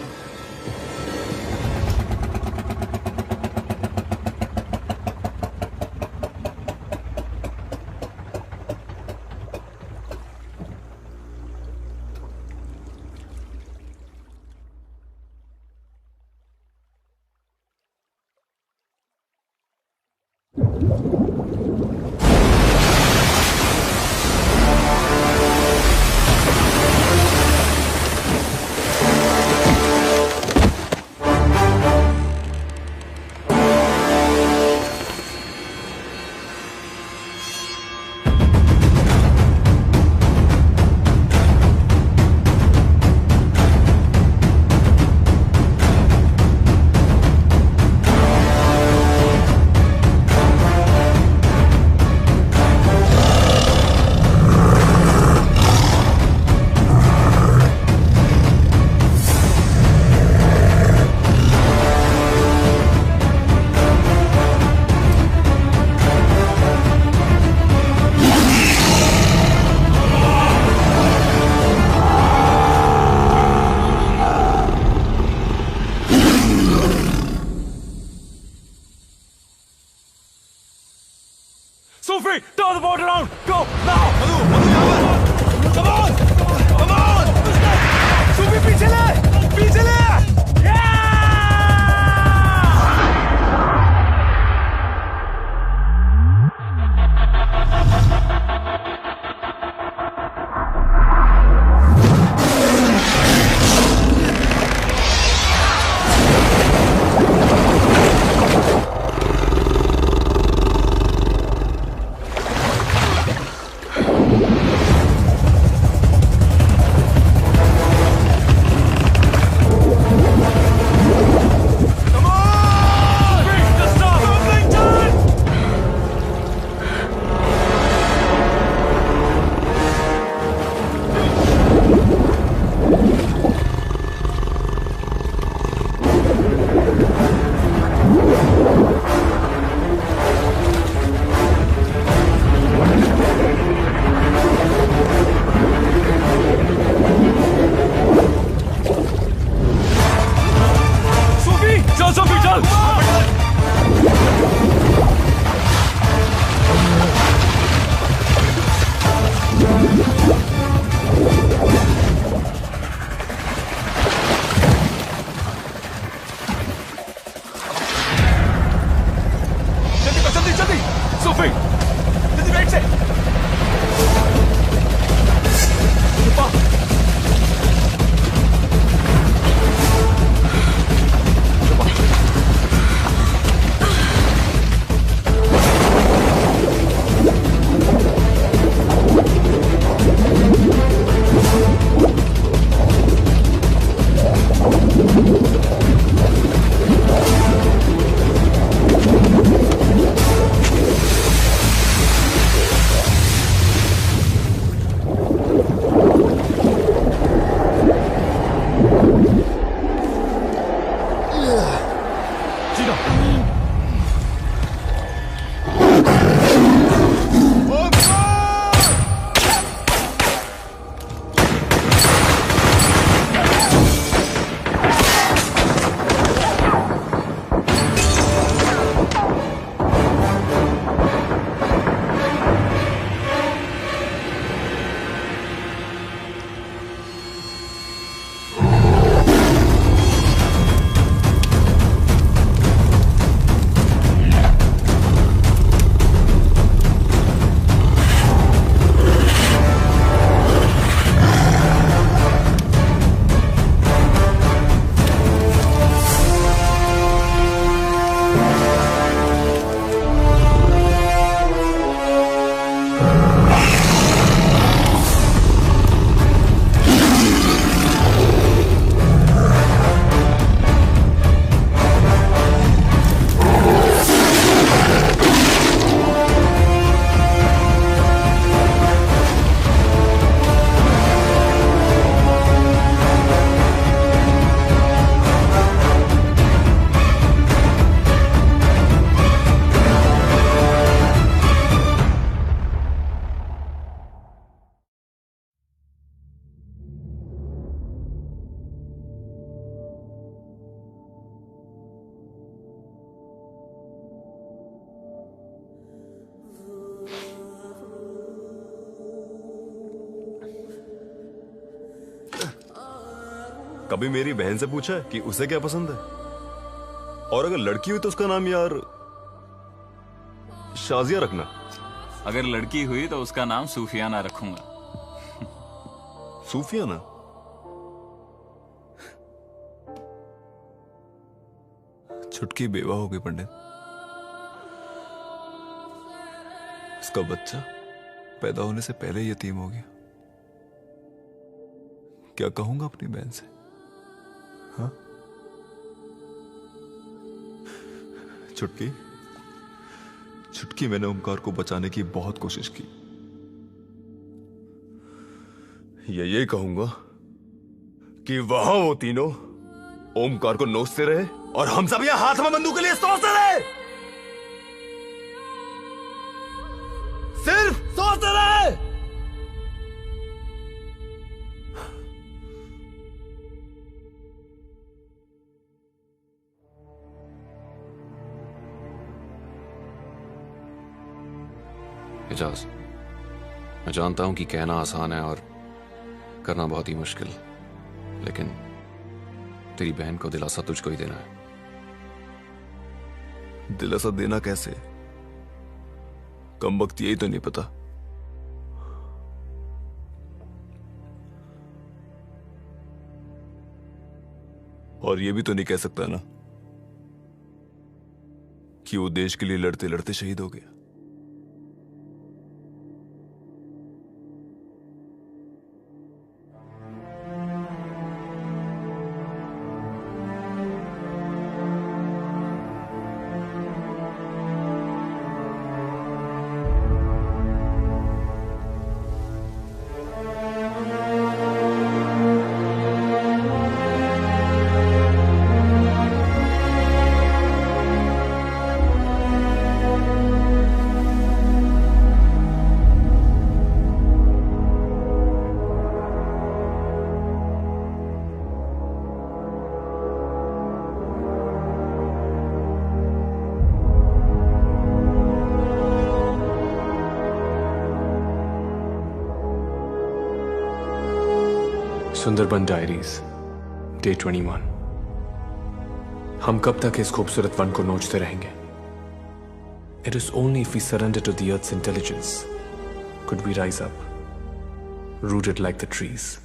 Sophie, turn the boat around! Go, now! Come on! Come on! Sophie, पीछे ले! पीछे ले! feet. जल्दी राइट से। कभी मेरी बहन से पूछा है कि उसे क्या पसंद है? और अगर लड़की हुई तो उसका नाम यार शाजिया रखना। अगर लड़की हुई तो उसका नाम सूफियाना रखूंगा। सूफियाना? छुटकी बेवा हो गई पंडित। उसका बच्चा पैदा होने से पहले ही यतीम हो गया। क्या कहूंगा अपनी बहन से? हाँ? छुटकी, छुटकी, मैंने ओमकार को बचाने की बहुत कोशिश की। ये कहूंगा कि वहां वो तीनों ओमकार को नोचते रहे और हम सब यहां हाथ में बंदूक के लिए सोचते रहे। सिर्फ सोचते रहे। एजाज, मैं जानता हूं कि कहना आसान है और करना बहुत ही मुश्किल, लेकिन तेरी बहन को दिलासा तुझको ही देना है। दिलासा देना कैसे? कम वक्त यही तो नहीं पता। और ये भी तो नहीं कह सकता ना कि वो देश के लिए लड़ते लड़ते शहीद हो गया। Sundarban diaries, day 21। हम कब तक इस खूबसूरत वन को नोचते रहेंगे? It is only if we surrender to the Earth's intelligence could we rise up, rooted like the trees.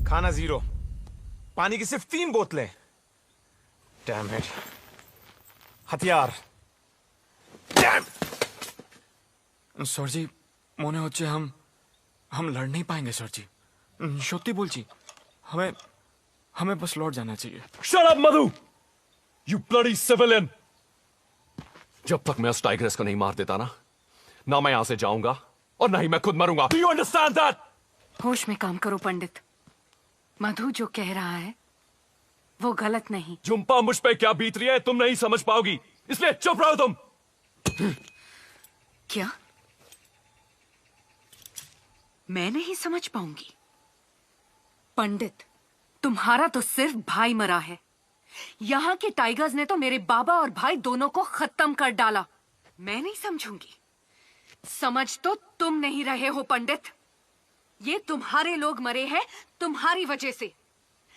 खाना 0, पानी की सिर्फ 3 बोतलें। Damn it. हथियार। डैम। सर जी মনে হচ্ছে हम लड़ नहीं पाएंगे सर जी। সত্যি বলছি हमें बस लौट जाना चाहिए। Shut up, Madhu! You bloody civilian! जब तक मैं उस टाइग्रेस को नहीं मार देता ना मैं यहां से जाऊंगा और ना ही मैं खुद मरूंगा। Do you understand that? होश में काम करो पंडित। मधु जो कह रहा है वो गलत नहीं। झुम्पा मुझ पे क्या बीत रही है तुम नहीं समझ पाओगी, इसलिए चुप रहो तुम। क्या मैं नहीं समझ पाऊंगी? पंडित, तुम्हारा तो सिर्फ भाई मरा है। यहाँ के टाइगर्स ने तो मेरे बाबा और भाई दोनों को खत्म कर डाला। मैं नहीं समझूंगी। समझ तो तुम नहीं रहे हो पंडित। ये तुम्हारे लोग मरे हैं तुम्हारी वजह से।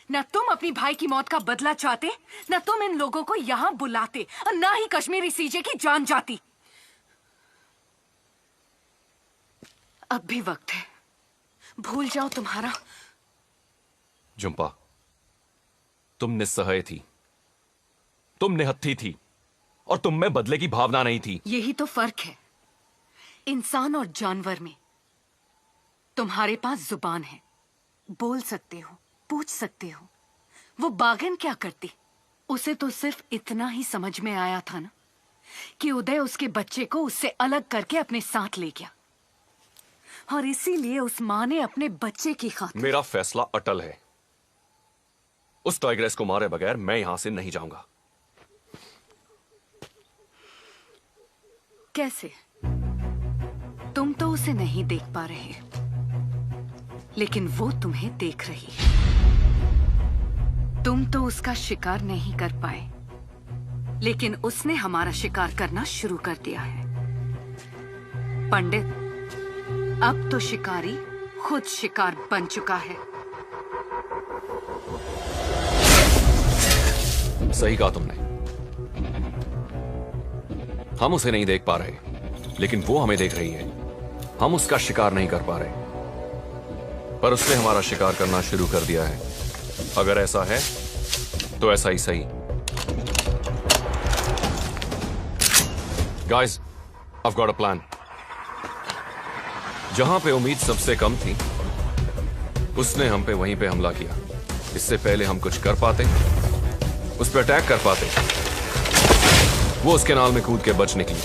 न तुम अपनी भाई की मौत का बदला चाहते, न तुम इन लोगों को यहाँ बुलाते, और न ही कश्मीरी सीजे की जान जाती। अब भी वक्त है, भूल जाओ तुम्हारा। झुम्पा, तुम निस्सहाय थी, तुम निहत्थी थी, और तुम में बदले की भावना नहीं थी। यही तो फर्क है इंसान और जानवर में। तुम्हारे पास जुबान है, बोल सकते हो, पूछ सकते हो। वो बागन क्या करती? उसे तो सिर्फ इतना ही समझ में आया था ना कि उदय उसके बच्चे को उससे अलग करके अपने साथ ले गया, और इसीलिए उस माँ ने अपने बच्चे की खातिर। मेरा फैसला अटल है। उस टाइग्रेस को मारे बगैर मैं यहां से नहीं जाऊंगा। कैसे? तुम तो उसे नहीं देख पा रहे, लेकिन वो तुम्हें देख रही है। तुम तो उसका शिकार नहीं कर पाए, लेकिन उसने हमारा शिकार करना शुरू कर दिया है। पंडित, अब तो शिकारी खुद शिकार बन चुका है। सही कहा तुमने। हम उसे नहीं देख पा रहे, लेकिन वो हमें देख रही है। हम उसका शिकार नहीं कर पा रहे, पर उसने हमारा शिकार करना शुरू कर दिया है। अगर ऐसा है तो ऐसा ही सही। Guys, I've got a plan. जहां पे उम्मीद सबसे कम थी, उसने हम पे वहीं पे हमला किया। इससे पहले हम कुछ कर पाते, उस पर अटैक कर पाते, वो उस कैनाल में कूद के बच निकली।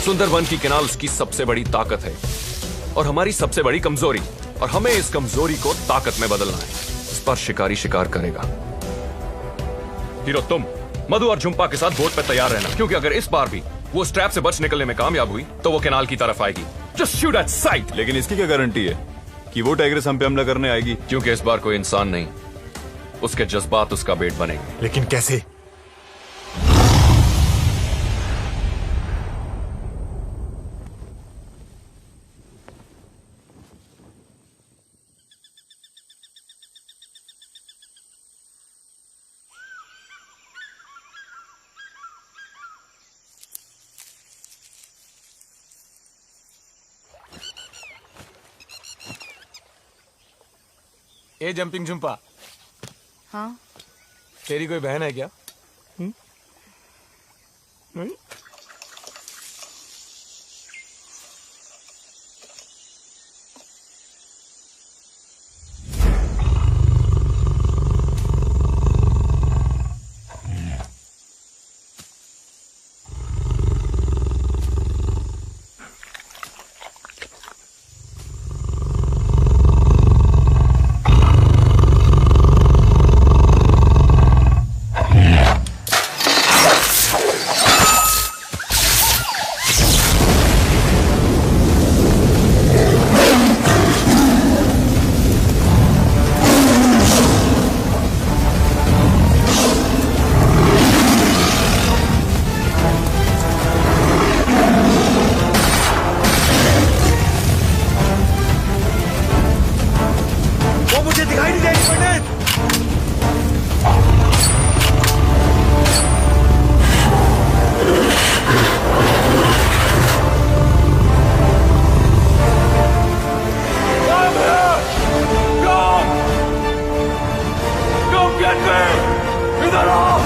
सुंदरवन की कैनाल उसकी सबसे बड़ी ताकत है और हमारी सबसे बड़ी कमजोरी, और हमें इस कमजोरी को ताकत में बदलना है। इस पर शिकारी शिकार करेगा। हीरो, तुम मधु और झुम्पा के साथ बोट पे तैयार रहना, क्योंकि अगर इस बार भी वो स्ट्रैप से बच निकलने में कामयाब हुई तो वो कैनाल की तरफ आएगी। Just shoot at site. लेकिन इसकी क्या गारंटी है कि वो टाइग्रेस हम पे हमला करने आएगी? क्योंकि इस बार कोई इंसान नहीं, उसके जज्बात उसका बेट बनेंगे। लेकिन कैसे? ए जंपिंग झुम्पा, हाँ? तेरी कोई बहन है क्या? नहीं? इधर आओ!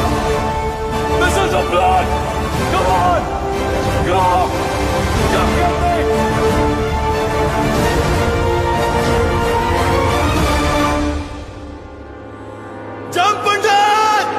This is a blood! Come on! Go! Come get me! Jump, Pandit!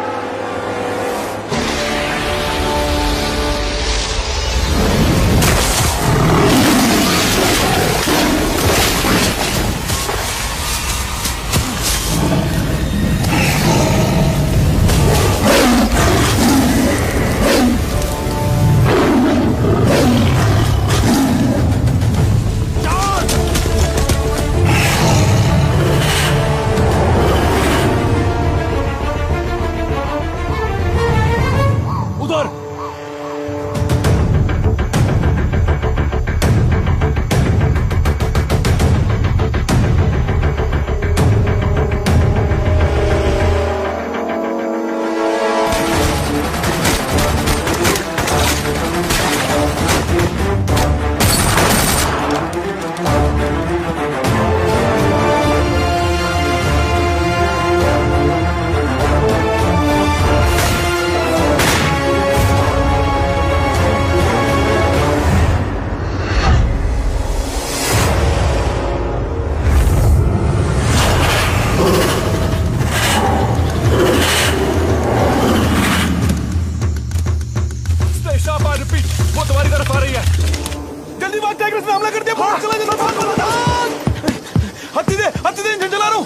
उधर Stay sharp, I repeat. वो तुम्हारी तरफ आ रही है। जल्दी भाग, टाइगर ने हमला कर दिया। भाग, चला जा, भाग। हत्ती दे, इंजन चला रहा हूँ।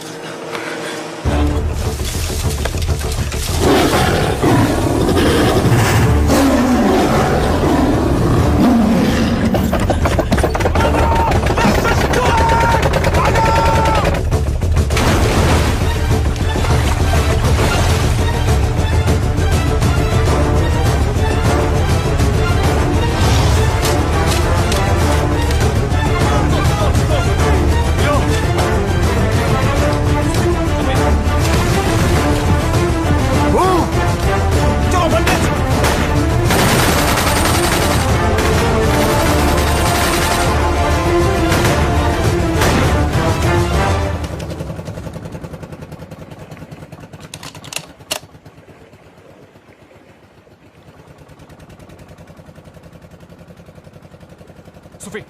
Sophie.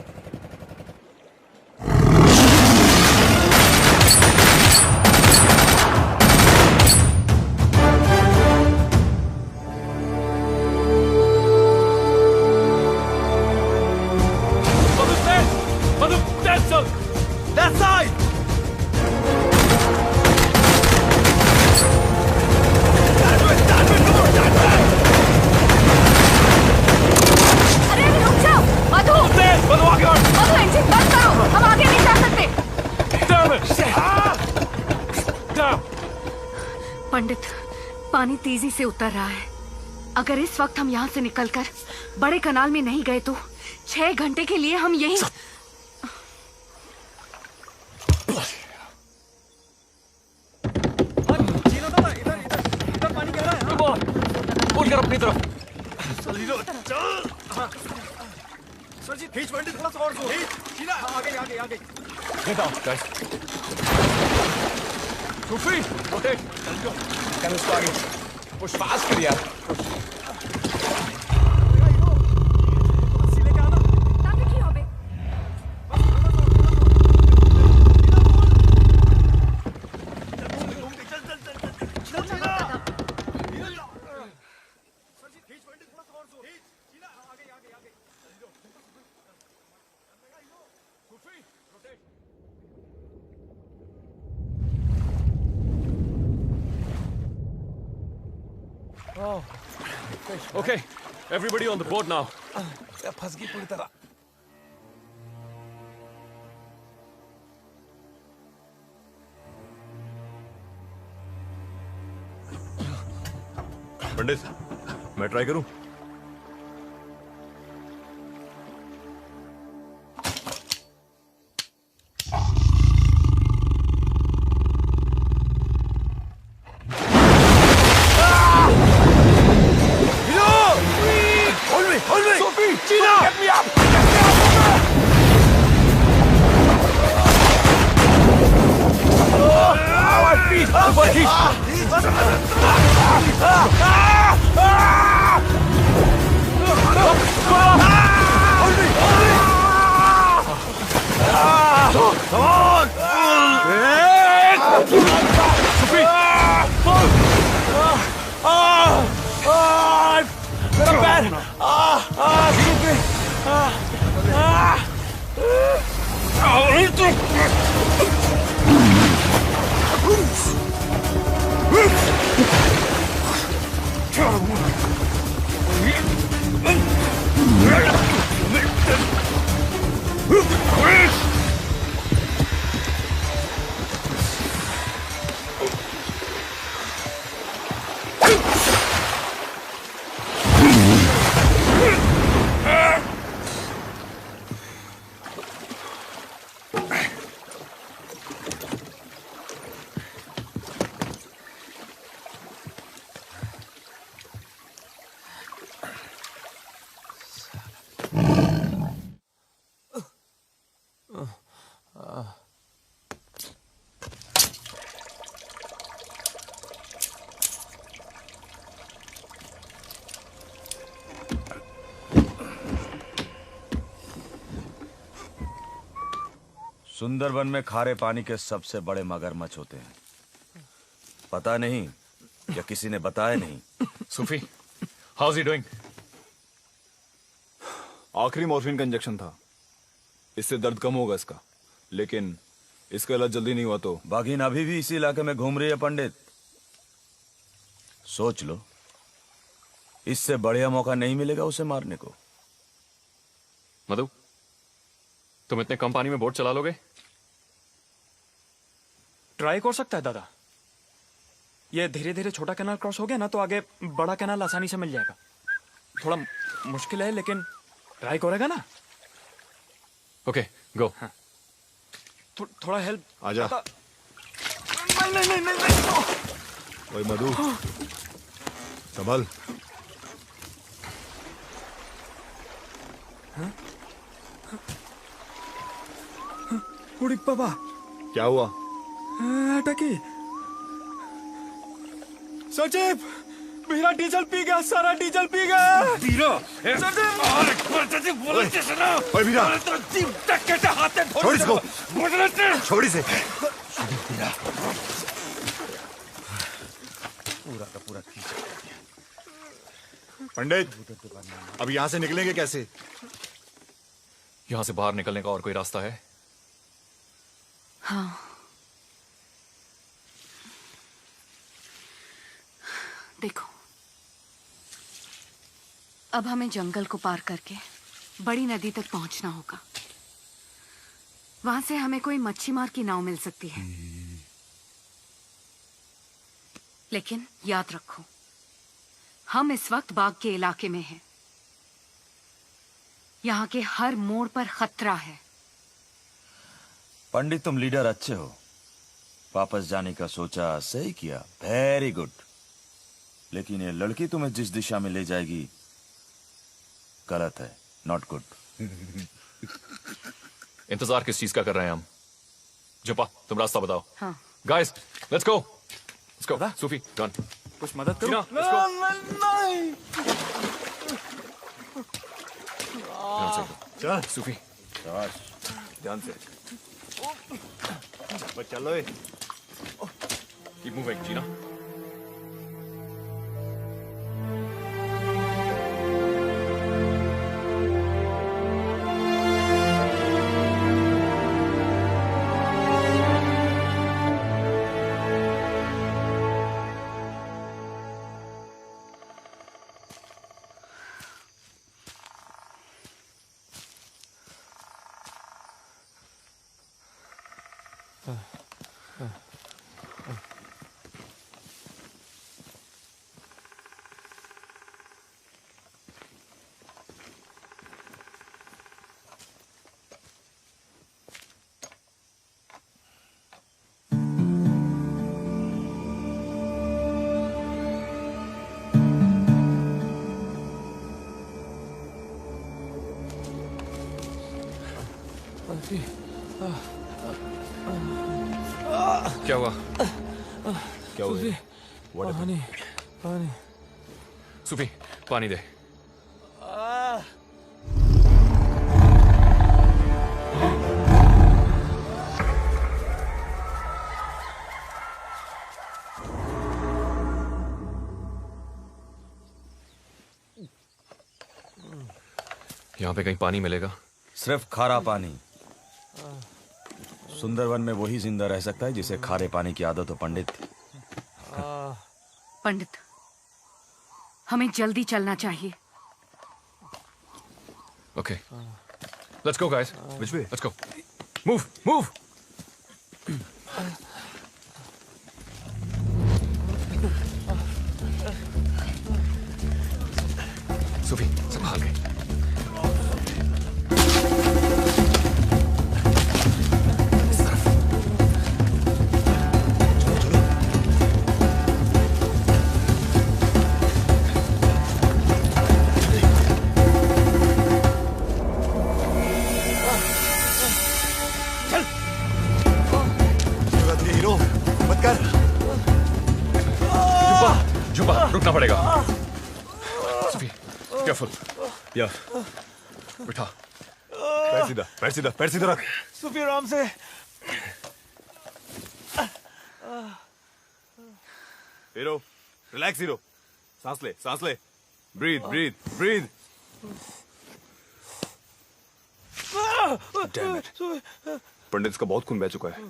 That side! अरे रुक जाओ मधु मधु इंजन बंद करो हम आगे नहीं जा सकते पंडित पानी तेजी से उतर रहा है अगर इस वक्त हम यहाँ से निकलकर बड़े कनाल में नहीं गए तो 6 घंटे के लिए हम यहीं पुश कर अपनी तरफ सर जी खींच पंडित थोड़ा सा और खींच आगे Get out, guys. Sophie, rotate. Can you start it? Push fast कर यार. Oh. Okay, everybody on the boat now. फंस गई पूरी तरह पंडित मैं ट्राई करूं सुंदरबन में खारे पानी के सबसे बड़े मगरमच्छ होते हैं। पता नहीं या किसी ने बताया नहीं। सूफी, हाउ इज ही डूइंग? आखिरी मॉर्फिन का इंजेक्शन था, इससे दर्द कम होगा इसका, लेकिन इसका इलाज जल्दी नहीं हुआ तो। बाघिन अभी भी इसी इलाके में घूम रही है पंडित। सोच लो, इससे बढ़िया मौका नहीं मिलेगा उसे मारने को। मधु, तुम इतने कम पानी में बोट चला लोगे? ट्राई कर सकता है दादा। ये धीरे धीरे छोटा कैनाल क्रॉस हो गया ना तो आगे बड़ा कैनाल आसानी से मिल जाएगा। थोड़ा मुश्किल है लेकिन ट्राई करेगा ना। ओके, गो। थोड़ा हेल्प। आजा। नहीं। ओए मधु, संभल। उड़ी पापा। क्या हुआ? अटकी। सचिव, मेरा डीजल पी गया, सारा डीजल पी गया। बीरा, ओए बीरा, छोड़ इसको, छोड़ इसे। पूरा का पूरा पंडित, अब यहाँ से निकलेंगे कैसे? यहां से बाहर निकलने का और कोई रास्ता है? हाँ, देखो, अब हमें जंगल को पार करके बड़ी नदी तक पहुंचना होगा। वहां से हमें कोई मच्छी मार की नाव मिल सकती है। लेकिन याद रखो, हम इस वक्त बाग के इलाके में हैं। यहाँ के हर मोड़ पर खतरा है। पंडित, तुम लीडर अच्छे हो। वापस जाने का सोचा, सही किया, वेरी गुड। लेकिन ये लड़की तुम्हें जिस दिशा में ले जाएगी गलत है, नॉट गुड। इंतजार किस चीज का कर रहे हैं हम? जुपा, तुम रास्ता बताओ। हाँ। Guys, let's go. Sufi, done. कुछ मदद करो। नहीं। चल सूफी, ध्यान से। चलो। कीप मूविंग, जीना। क्या हुआ? क्या हुआ? पानी, पानी। सूफी, पानी दे। यहाँ पे कहीं पानी मिलेगा? सिर्फ खारा पानी। सुंदरवन में वही जिंदा रह सकता है जिसे खारे पानी की आदत हो पंडित। पंडित, हमें जल्दी चलना चाहिए। Okay, let's go guys. Which way? Let's go. Move, move. सूफी, संभाल के। रुकना पड़ेगा। सूफी, केयरफुल। या बिठा। पैर सीधा रख। सूफी आराम से। हीरो रिलैक्स हीरो, सांस ले, ब्रीथ। पंडित का बहुत खून बह चुका है,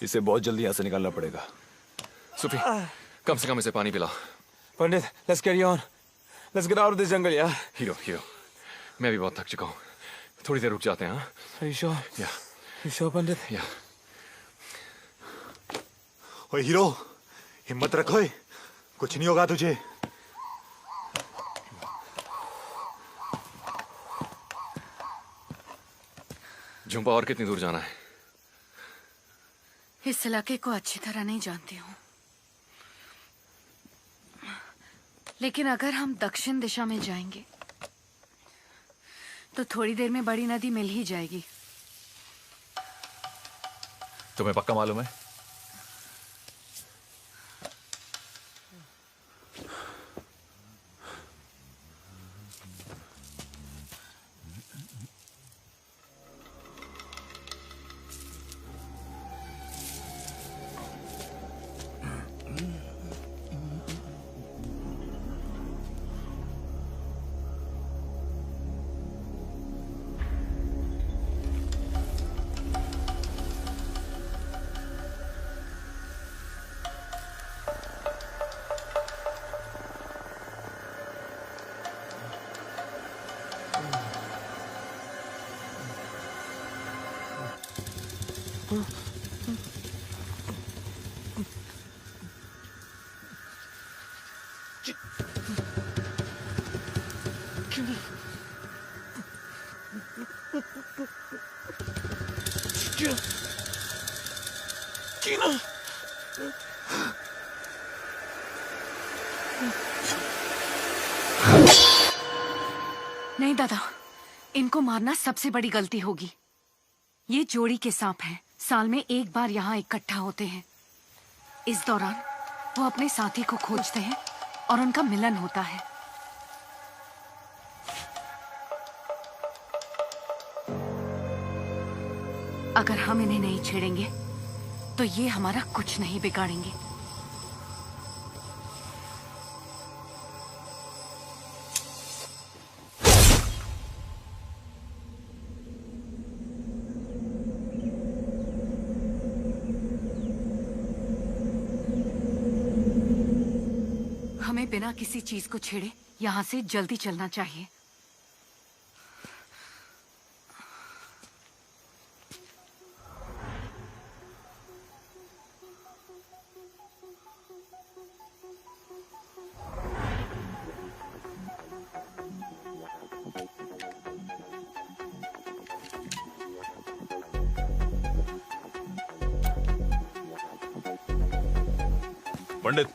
इसे बहुत जल्दी यहाँ से निकालना पड़ेगा। सुफी, कम से कम इसे पानी पिला। Pandit, let's carry on, let's get out of this jungle यार। हीरो, मैं भी बहुत थक चुका हूँ, थोड़ी देर रुक जाते हैं। हाँ, Are you sure? या You sure, पंडित? या ओए हीरो, हिम्मत रखो, कुछ नहीं होगा तुझे। झुंपा और कितनी दूर जाना है? इस इलाके को अच्छी तरह नहीं जानती हूँ, लेकिन अगर हम दक्षिण दिशा में जाएंगे तो थोड़ी देर में बड़ी नदी मिल ही जाएगी। तुम्हें पक्का मालूम है? नहीं दादा, इनको मारना सबसे बड़ी गलती होगी। ये जोड़ी के सांप हैं, साल में एक बार यहाँ इकट्ठा होते हैं। इस दौरान वो अपने साथी को खोजते हैं और उनका मिलन होता है। अगर हम इन्हें नहीं छेड़ेंगे तो ये हमारा कुछ नहीं बिगाड़ेंगे। हमें बिना किसी चीज को छेड़े यहाँ से जल्दी चलना चाहिए। पंडित,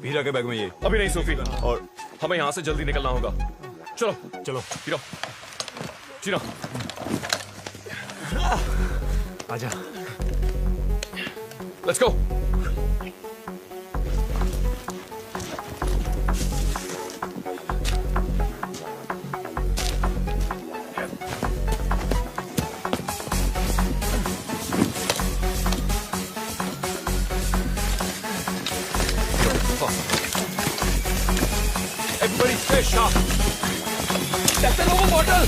हीरा के बैग में ये। अभी नहीं सूफी, और हमें यहाँ से जल्दी निकलना होगा। चलो चलो हीरो, चीना आजा। Let's go. Everybody stay sharp. That's an over bottle.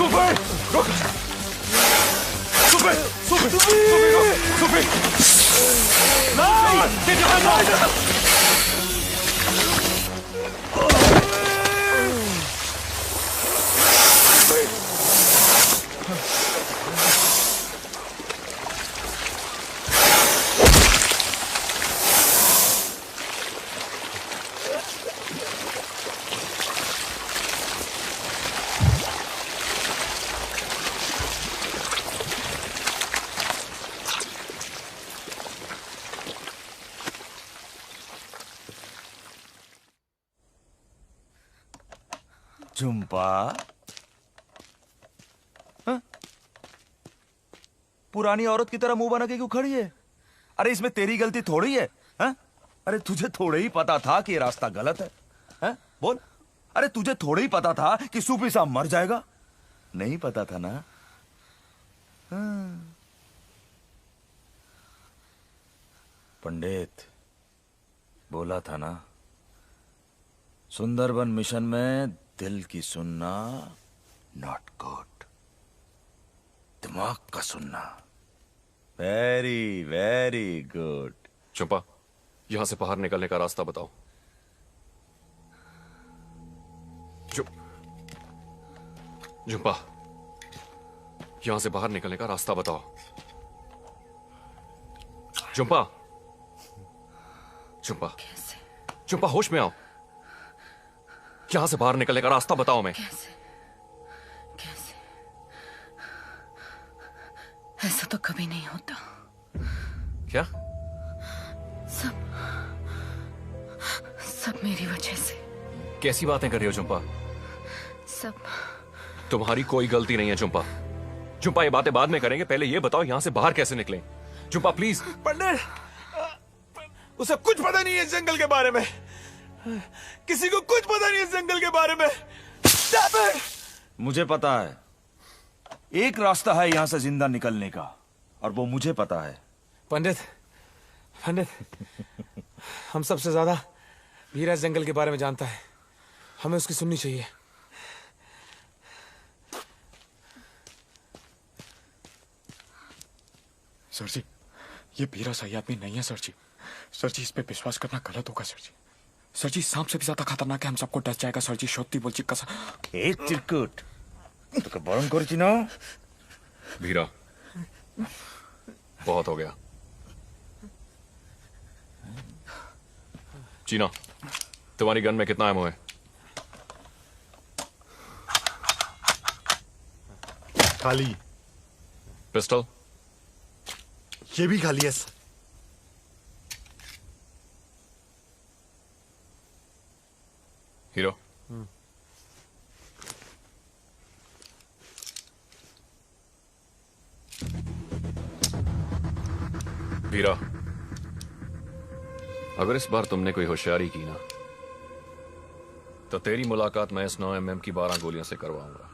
सुफी रुक सुफी सुफी सुफी रुक सुफी नहीं ये जहां नहीं झुम्पा पुरानी औरत की तरह मुंह बना के क्यों खड़ी है? अरे इसमें तेरी गलती थोड़ी है, हा? अरे तुझे थोड़े ही पता था कि ये रास्ता गलत है, हा? बोल। अरे तुझे थोड़े ही पता था कि सूफी साहब मर जाएगा? नहीं पता था ना? पंडित बोला था ना, सुंदरबन मिशन में दिल की सुनना नॉट गुड, दिमाग का सुनना वेरी वेरी गुड। चंपा, यहां से बाहर निकलने का रास्ता बताओ। चंपा, यहां से बाहर निकलने का रास्ता बताओ। चंपा, चंपा, चंपा होश में आओ। यहां से बाहर निकलने का रास्ता बताओ। मैं कैसे ऐसा तो कभी नहीं होता। क्या? सब मेरी वजह से। कैसी बातें कर रही हो चंपा? सब तुम्हारी कोई गलती नहीं है चंपा। चंपा, ये बातें बाद में करेंगे, पहले ये बताओ यहां से बाहर कैसे निकलें। चंपा प्लीज। पंडित, उसे कुछ पता नहीं है इस जंगल के बारे में। किसी को कुछ पता नहीं है इस जंगल के बारे में। मुझे पता है एक रास्ता है यहां से जिंदा निकलने का, और वो मुझे पता है। पंडित, पंडित, हम सबसे ज्यादा वीरा इस जंगल के बारे में जानता है, हमें उसकी सुननी चाहिए। सर जी, ये बीरा सही आदमी नहीं है सर जी। सर जी, इस पे विश्वास करना गलत होगा सर जी। सर जी, सांप से भी ज्यादा खतरनाक है, हम सबको डस जाएगा सर जी। सत्य बोलची कसा ए चिरकुट तो बरन करছি না। भीरा, बहुत हो गया। चीना, तुम्हारी गन में कितना एमओ है? खाली। पिस्टल? ये भी खाली है। हीरो, वीरा, अगर इस बार तुमने कोई होशियारी की ना, तो तेरी मुलाकात मैं इस 9mm की 12 गोलियों से करवाऊंगा।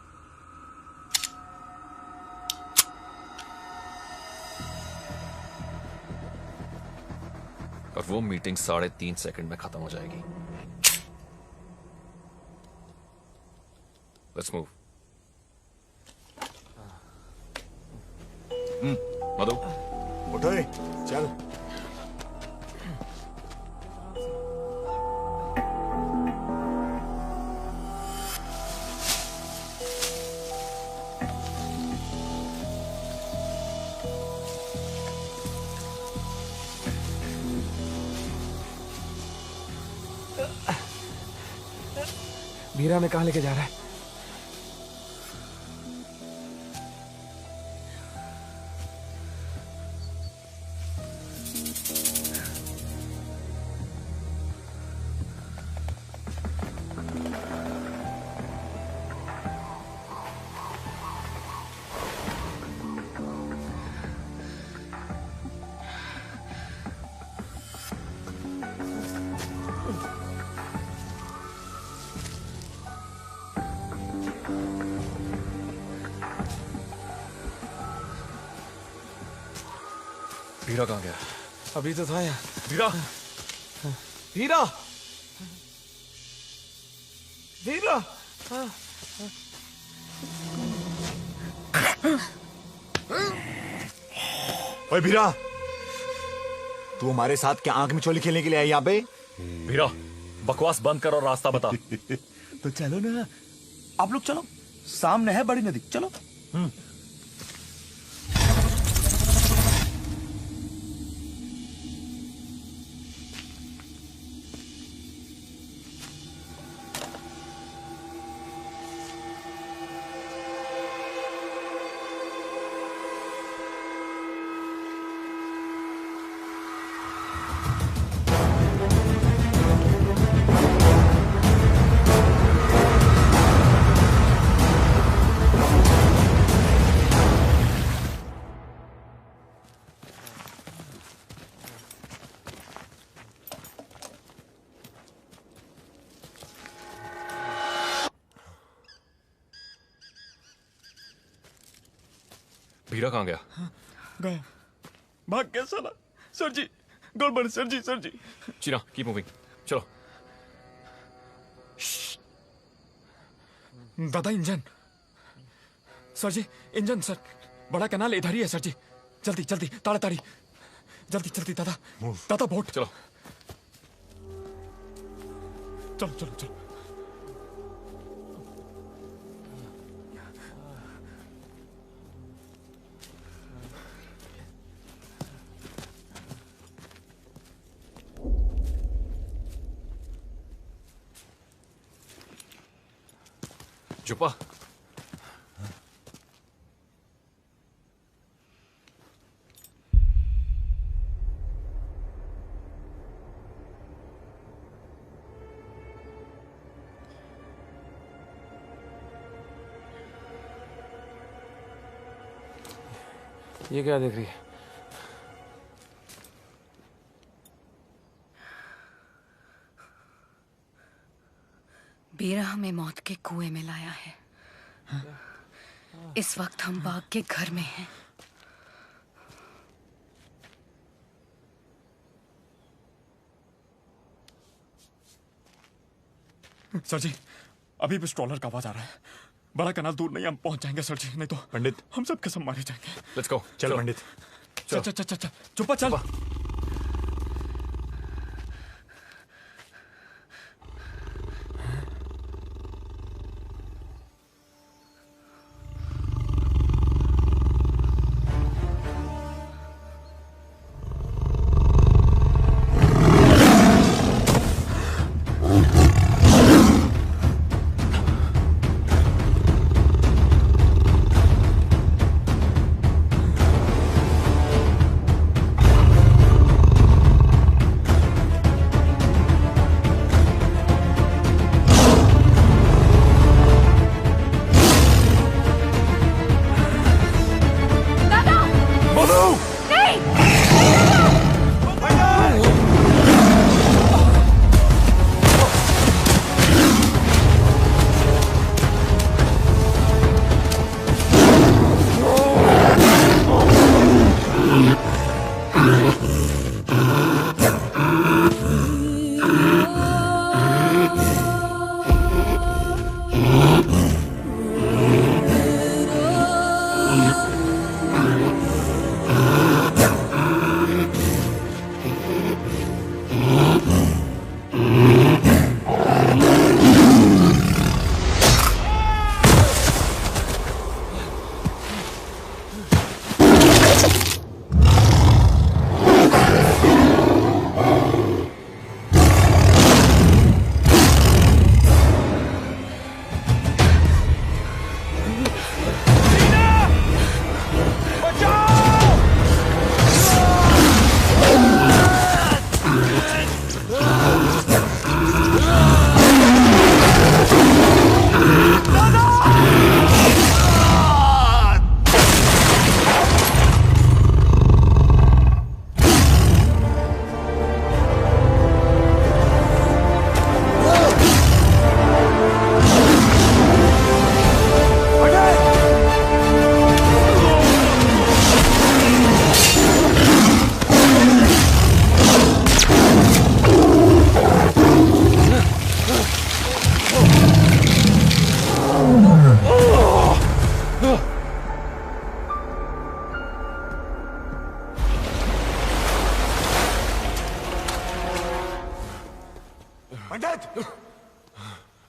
और वो मीटिंग 3.5 सेकंड में खत्म हो जाएगी। Let's move. मधु, उठो रे, चल। वीरा में कहां लेके जा रहा है? वीरा कहाँ गया? अभी तो था यहाँ। वीरा, वीरा, वीरा। ओए भीरा, तू हमारे साथ क्या आंख में चोली खेलने के लिए आई यहाँ पे? भीरा, बकवास बंद कर और रास्ता बता। तो चलो ना, आप लोग चलो, सामने है बड़ी नदी, चलो। भीरा कहाँ गया? गया, भाग गया साला। सर जी, गड़बड़ सर जी, सर जी। चीना, कीप मूविंग, चलो। दादा इंजन। सर जी, इंजन सर, बड़ा कैनाल इधर ही है सर जी। जल्दी जल्दी, ताड़ाताड़ी, जल्दी जल्दी दादा। दादा बोट। चलो चलो चलो चलो। जुप्पा, ये क्या देख रही है? बीरा हमें मौत के कुएं में लाया है। इस वक्त हम बाग के घर में हैं। सर जी, अभी भी स्ट्रॉलर का आवाज आ रहा है। बड़ा कैनाल दूर नहीं, हम पहुंच जाएंगे सर जी, नहीं तो पंडित हम सब कसम मारे जाएंगे। Let's go. चल पंडित, चल चल चल चल, चुप्पा चल।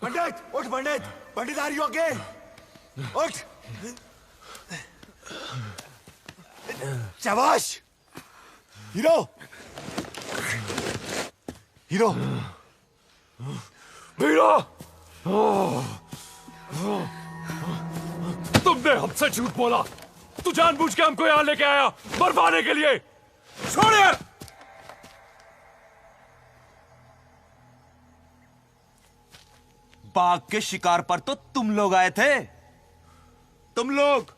पंडित उठ, पंडित पंडित, आर यू ओके? उठ। शाबाश हीरो, हीरो। भीरा, तुमने हमसे झूठ बोला। तू जानबूझ के हमको यहां लेके आया मरवाने के लिए। छोड़ यार। बाघ के शिकार पर तो तुम लोग आए थे, तुम लोग।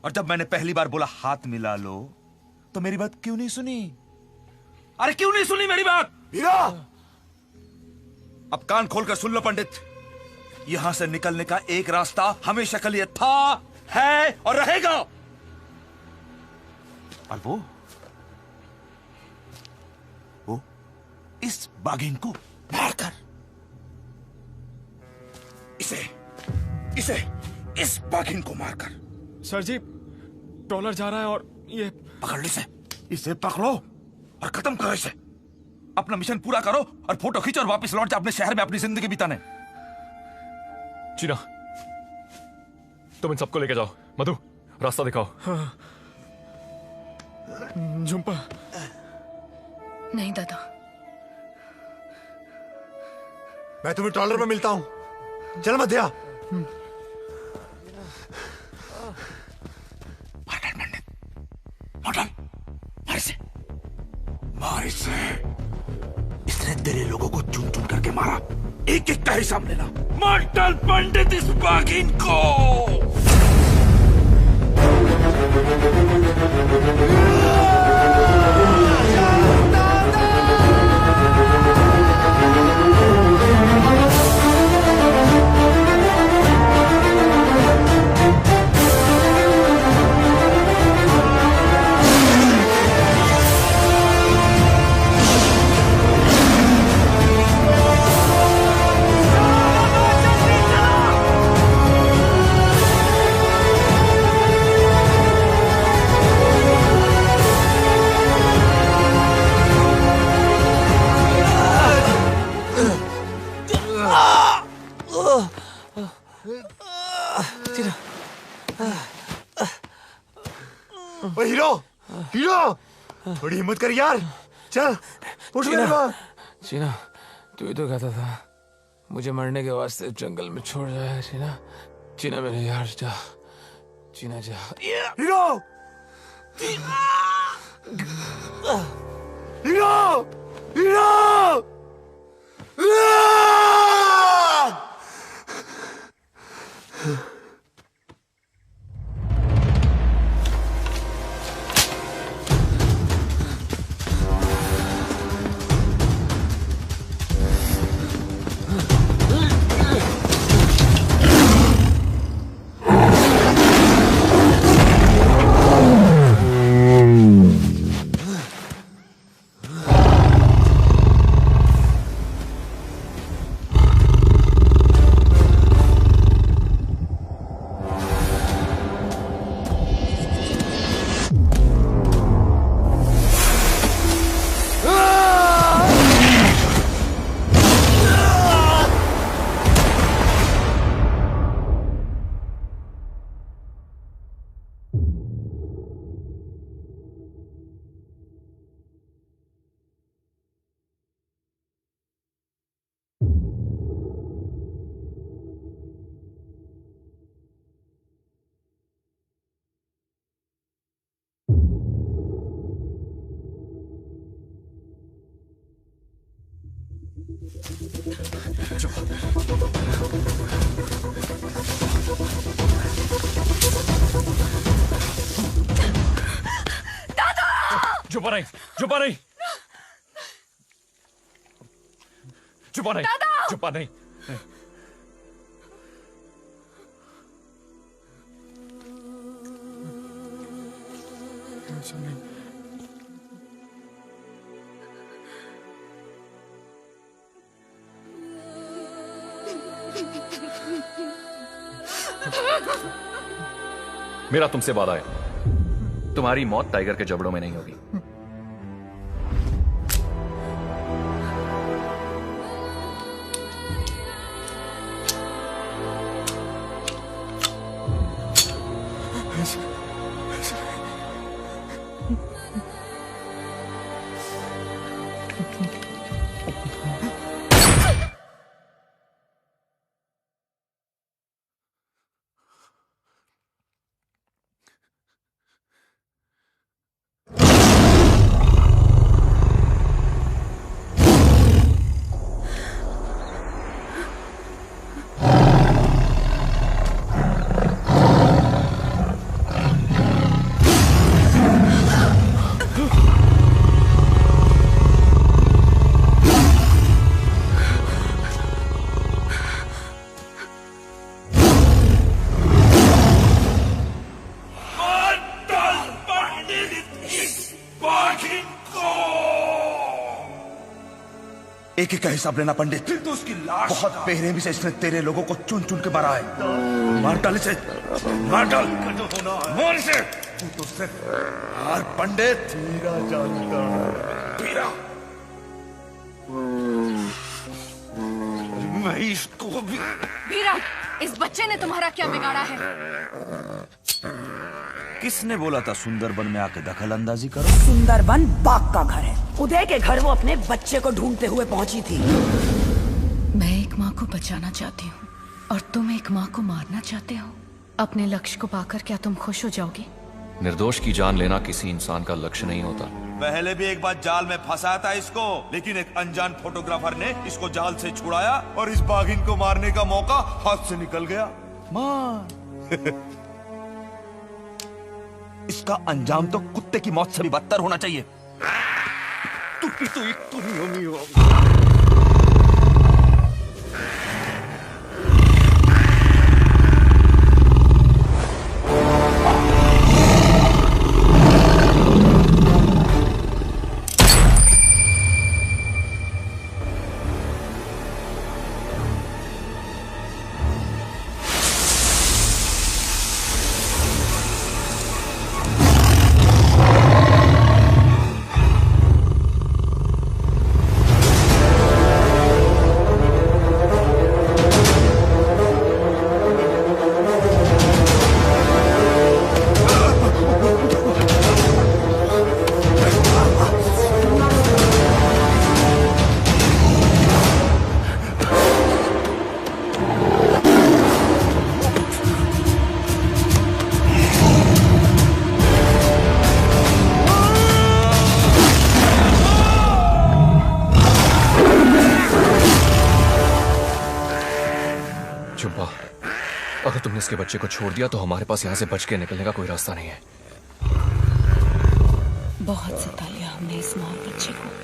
और जब मैंने पहली बार बोला हाथ मिला लो, तो मेरी बात क्यों नहीं सुनी? अरे क्यों नहीं सुनी मेरी बात? हीरा, अब कान खोलकर सुन लो पंडित। यहां से निकलने का एक रास्ता हमेशा के लिए था, है और रहेगा। और वो इस बाघिन को मारकर, इस बाघिन को मारकर। सर जी, ट्रॉलर जा रहा है और ये पकड़ लो इसे पकड़ो और खत्म करो इसे। अपना मिशन पूरा करो और फोटो खींचो और वापस लौट जाओ अपने शहर में अपनी जिंदगी बिताने। चीना, तुम इन सबको लेके जाओ। मधु, रास्ता दिखाओ। हाँ। झुम्पा। नहीं दादा, मैं तुम्हें ट्रॉलर में मिलता हूं। चल मध्या। मार इसे। इसने तेरे लोगों को चुन चुन करके मारा, एक एक का हिसाब लेना। मार डाल पंडित इस बाघिन को। हीरो, हीरो, थोड़ी हिम्मत कर यार। चल उठ मेरे पास। चीना, तू ही तो कहता था मुझे मरने के वास्ते जंगल में छोड़ जाए। चीना, चीना मेरे यार, जा। चीना जा। Hero, hero, hero. चुप नहीं, चुप नहीं, चुप नहीं, चुप नहीं। मेरा तुमसे वादा है, तुम्हारी मौत टाइगर के जबड़ों में नहीं होगी। एक एक का हिसाब लेना पंडित। फिर तो उसकी लाश बहुत बेरहमी से इसने तेरे लोगों को चुन चुन के मारा है। मार डाल इसे, मार डाल, मार इसे। तू तो सिर्फ हार पंडित। वीरा जानता है। वीरा, मैं इसको भी। वीरा, इस बच्चे ने तुम्हारा क्या बिगाड़ा है? किसने बोला था सुंदरबन में आके दखल अंदाजी करो? सुंदरबन बाघ का घर है। उदय के घर वो अपने बच्चे को ढूंढते हुए पहुंची थी। मैं एक माँ को बचाना चाहती हूँ और तुम एक माँ को मारना चाहते हो। अपने लक्ष्य को पाकर क्या तुम खुश हो जाओगे? निर्दोष की जान लेना किसी इंसान का लक्ष्य नहीं होता। पहले भी एक बार जाल में फंसाया था इसको, लेकिन एक अनजान फोटोग्राफर ने इसको जाल से छुड़ाया और इस बाघिन को मारने का मौका हाथ से निकल गया। मार। इसका अंजाम तो कुत्ते की मौत से भी बदतर होना चाहिए। तू तो एक नहीं हो। अगर तुमने इसके बच्चे को छोड़ दिया तो हमारे पास यहाँ से बच के निकलने का कोई रास्ता नहीं है। बहुत सता लिया हमने इस माँ और बच्चे को।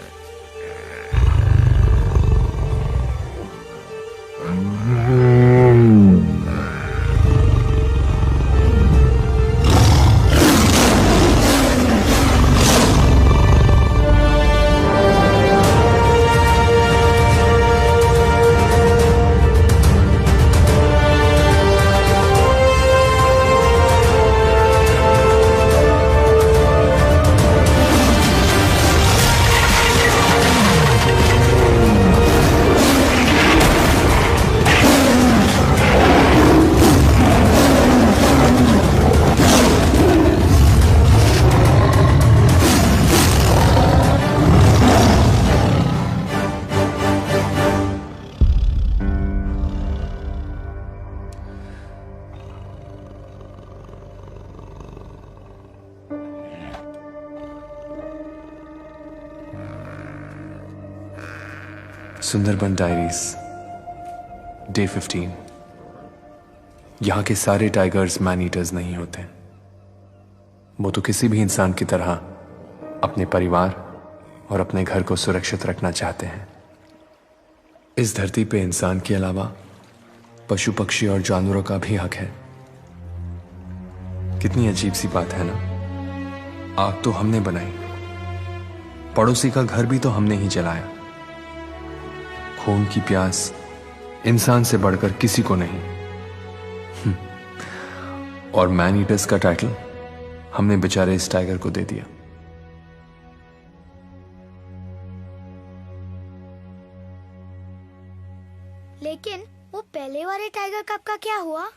Sundarban diaries day 15। यहाँ के सारे टाइगर्स मैन ईटर्स नहीं होते। वो तो किसी भी इंसान की तरह अपने परिवार और अपने घर को सुरक्षित रखना चाहते हैं। इस धरती पे इंसान के अलावा पशु पक्षी और जानवरों का भी हक है। कितनी अजीब सी बात है ना। आग तो हमने बनाई, पड़ोसी का घर भी तो हमने ही जलाया। खून की प्यास इंसान से बढ़कर किसी को नहीं। और मैन ईटर्स का टाइटल हमने बेचारे इस टाइगर को दे दिया। लेकिन वो पहले वाले टाइगर कप का क्या हुआ?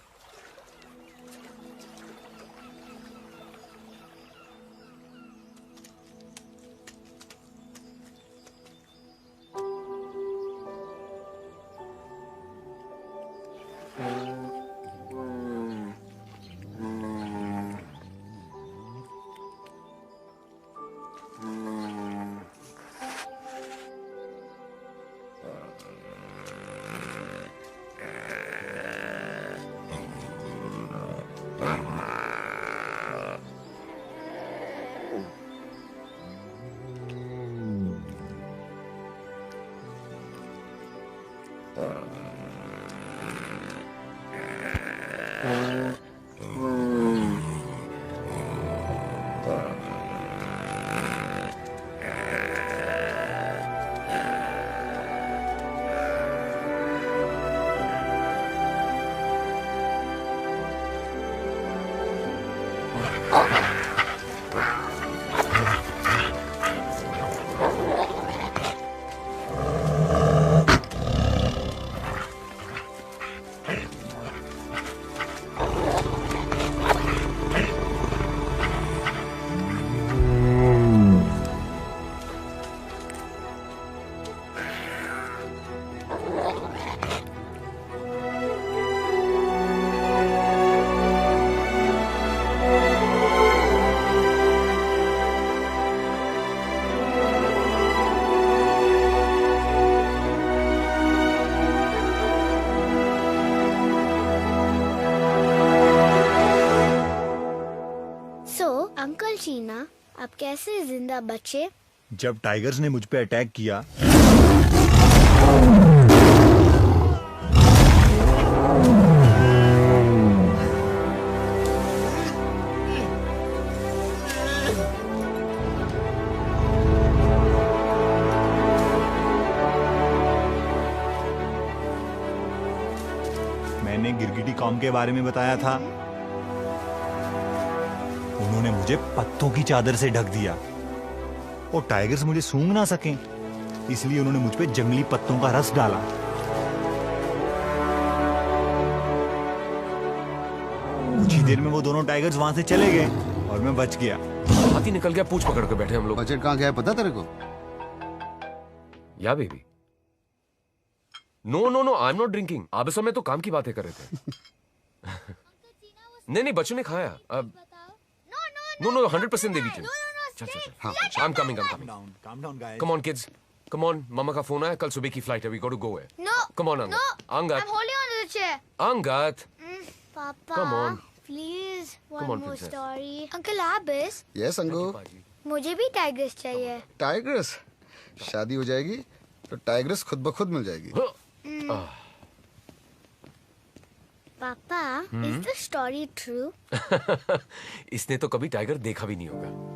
कैसे जिंदा बचे? जब टाइगर्स ने मुझ पे अटैक किया मैंने गिरगिटी कॉम के बारे में बताया था, उन्होंने मुझे पत्तों की चादर से ढक दिया और टाइगर्स मुझे सूंघ ना सकें, इसलिए उन्होंने मुझ पे जंगली पत्तों का रस डाला। कुछ ही देर में वो दोनों टाइगर्स वहां से चले गए और मैं बच गया। हाथी निकल गया, पूंछ पकड़ के बैठे हम लोग। बजट कहाँ गया पता तेरे को? या baby. No no no, I am not drinking. आप इस समय तो काम की बातें कर रहे थे। नहीं नहीं, बच्चों ने खाया। नो नो, 100% देवी चल चल चल। हाँ, I am coming. Come on kids, come on. मामा का फोन आया, कल सुबह की फ्लाइट है, वी गॉट टू गो है। Come on Angad. I'm holding on to the chair. Angad, Papa, Come on. please, one Come on, more princess. story. Uncle Abis, yes Angu. मुझे भी टाइगर्स चाहिए। टाइगर्स? शादी हो जाएगी तो टाइगर्स खुद ब खुद मिल जाएगी। पापा, is the story true? इसने तो कभी टाइगर देखा भी नहीं होगा।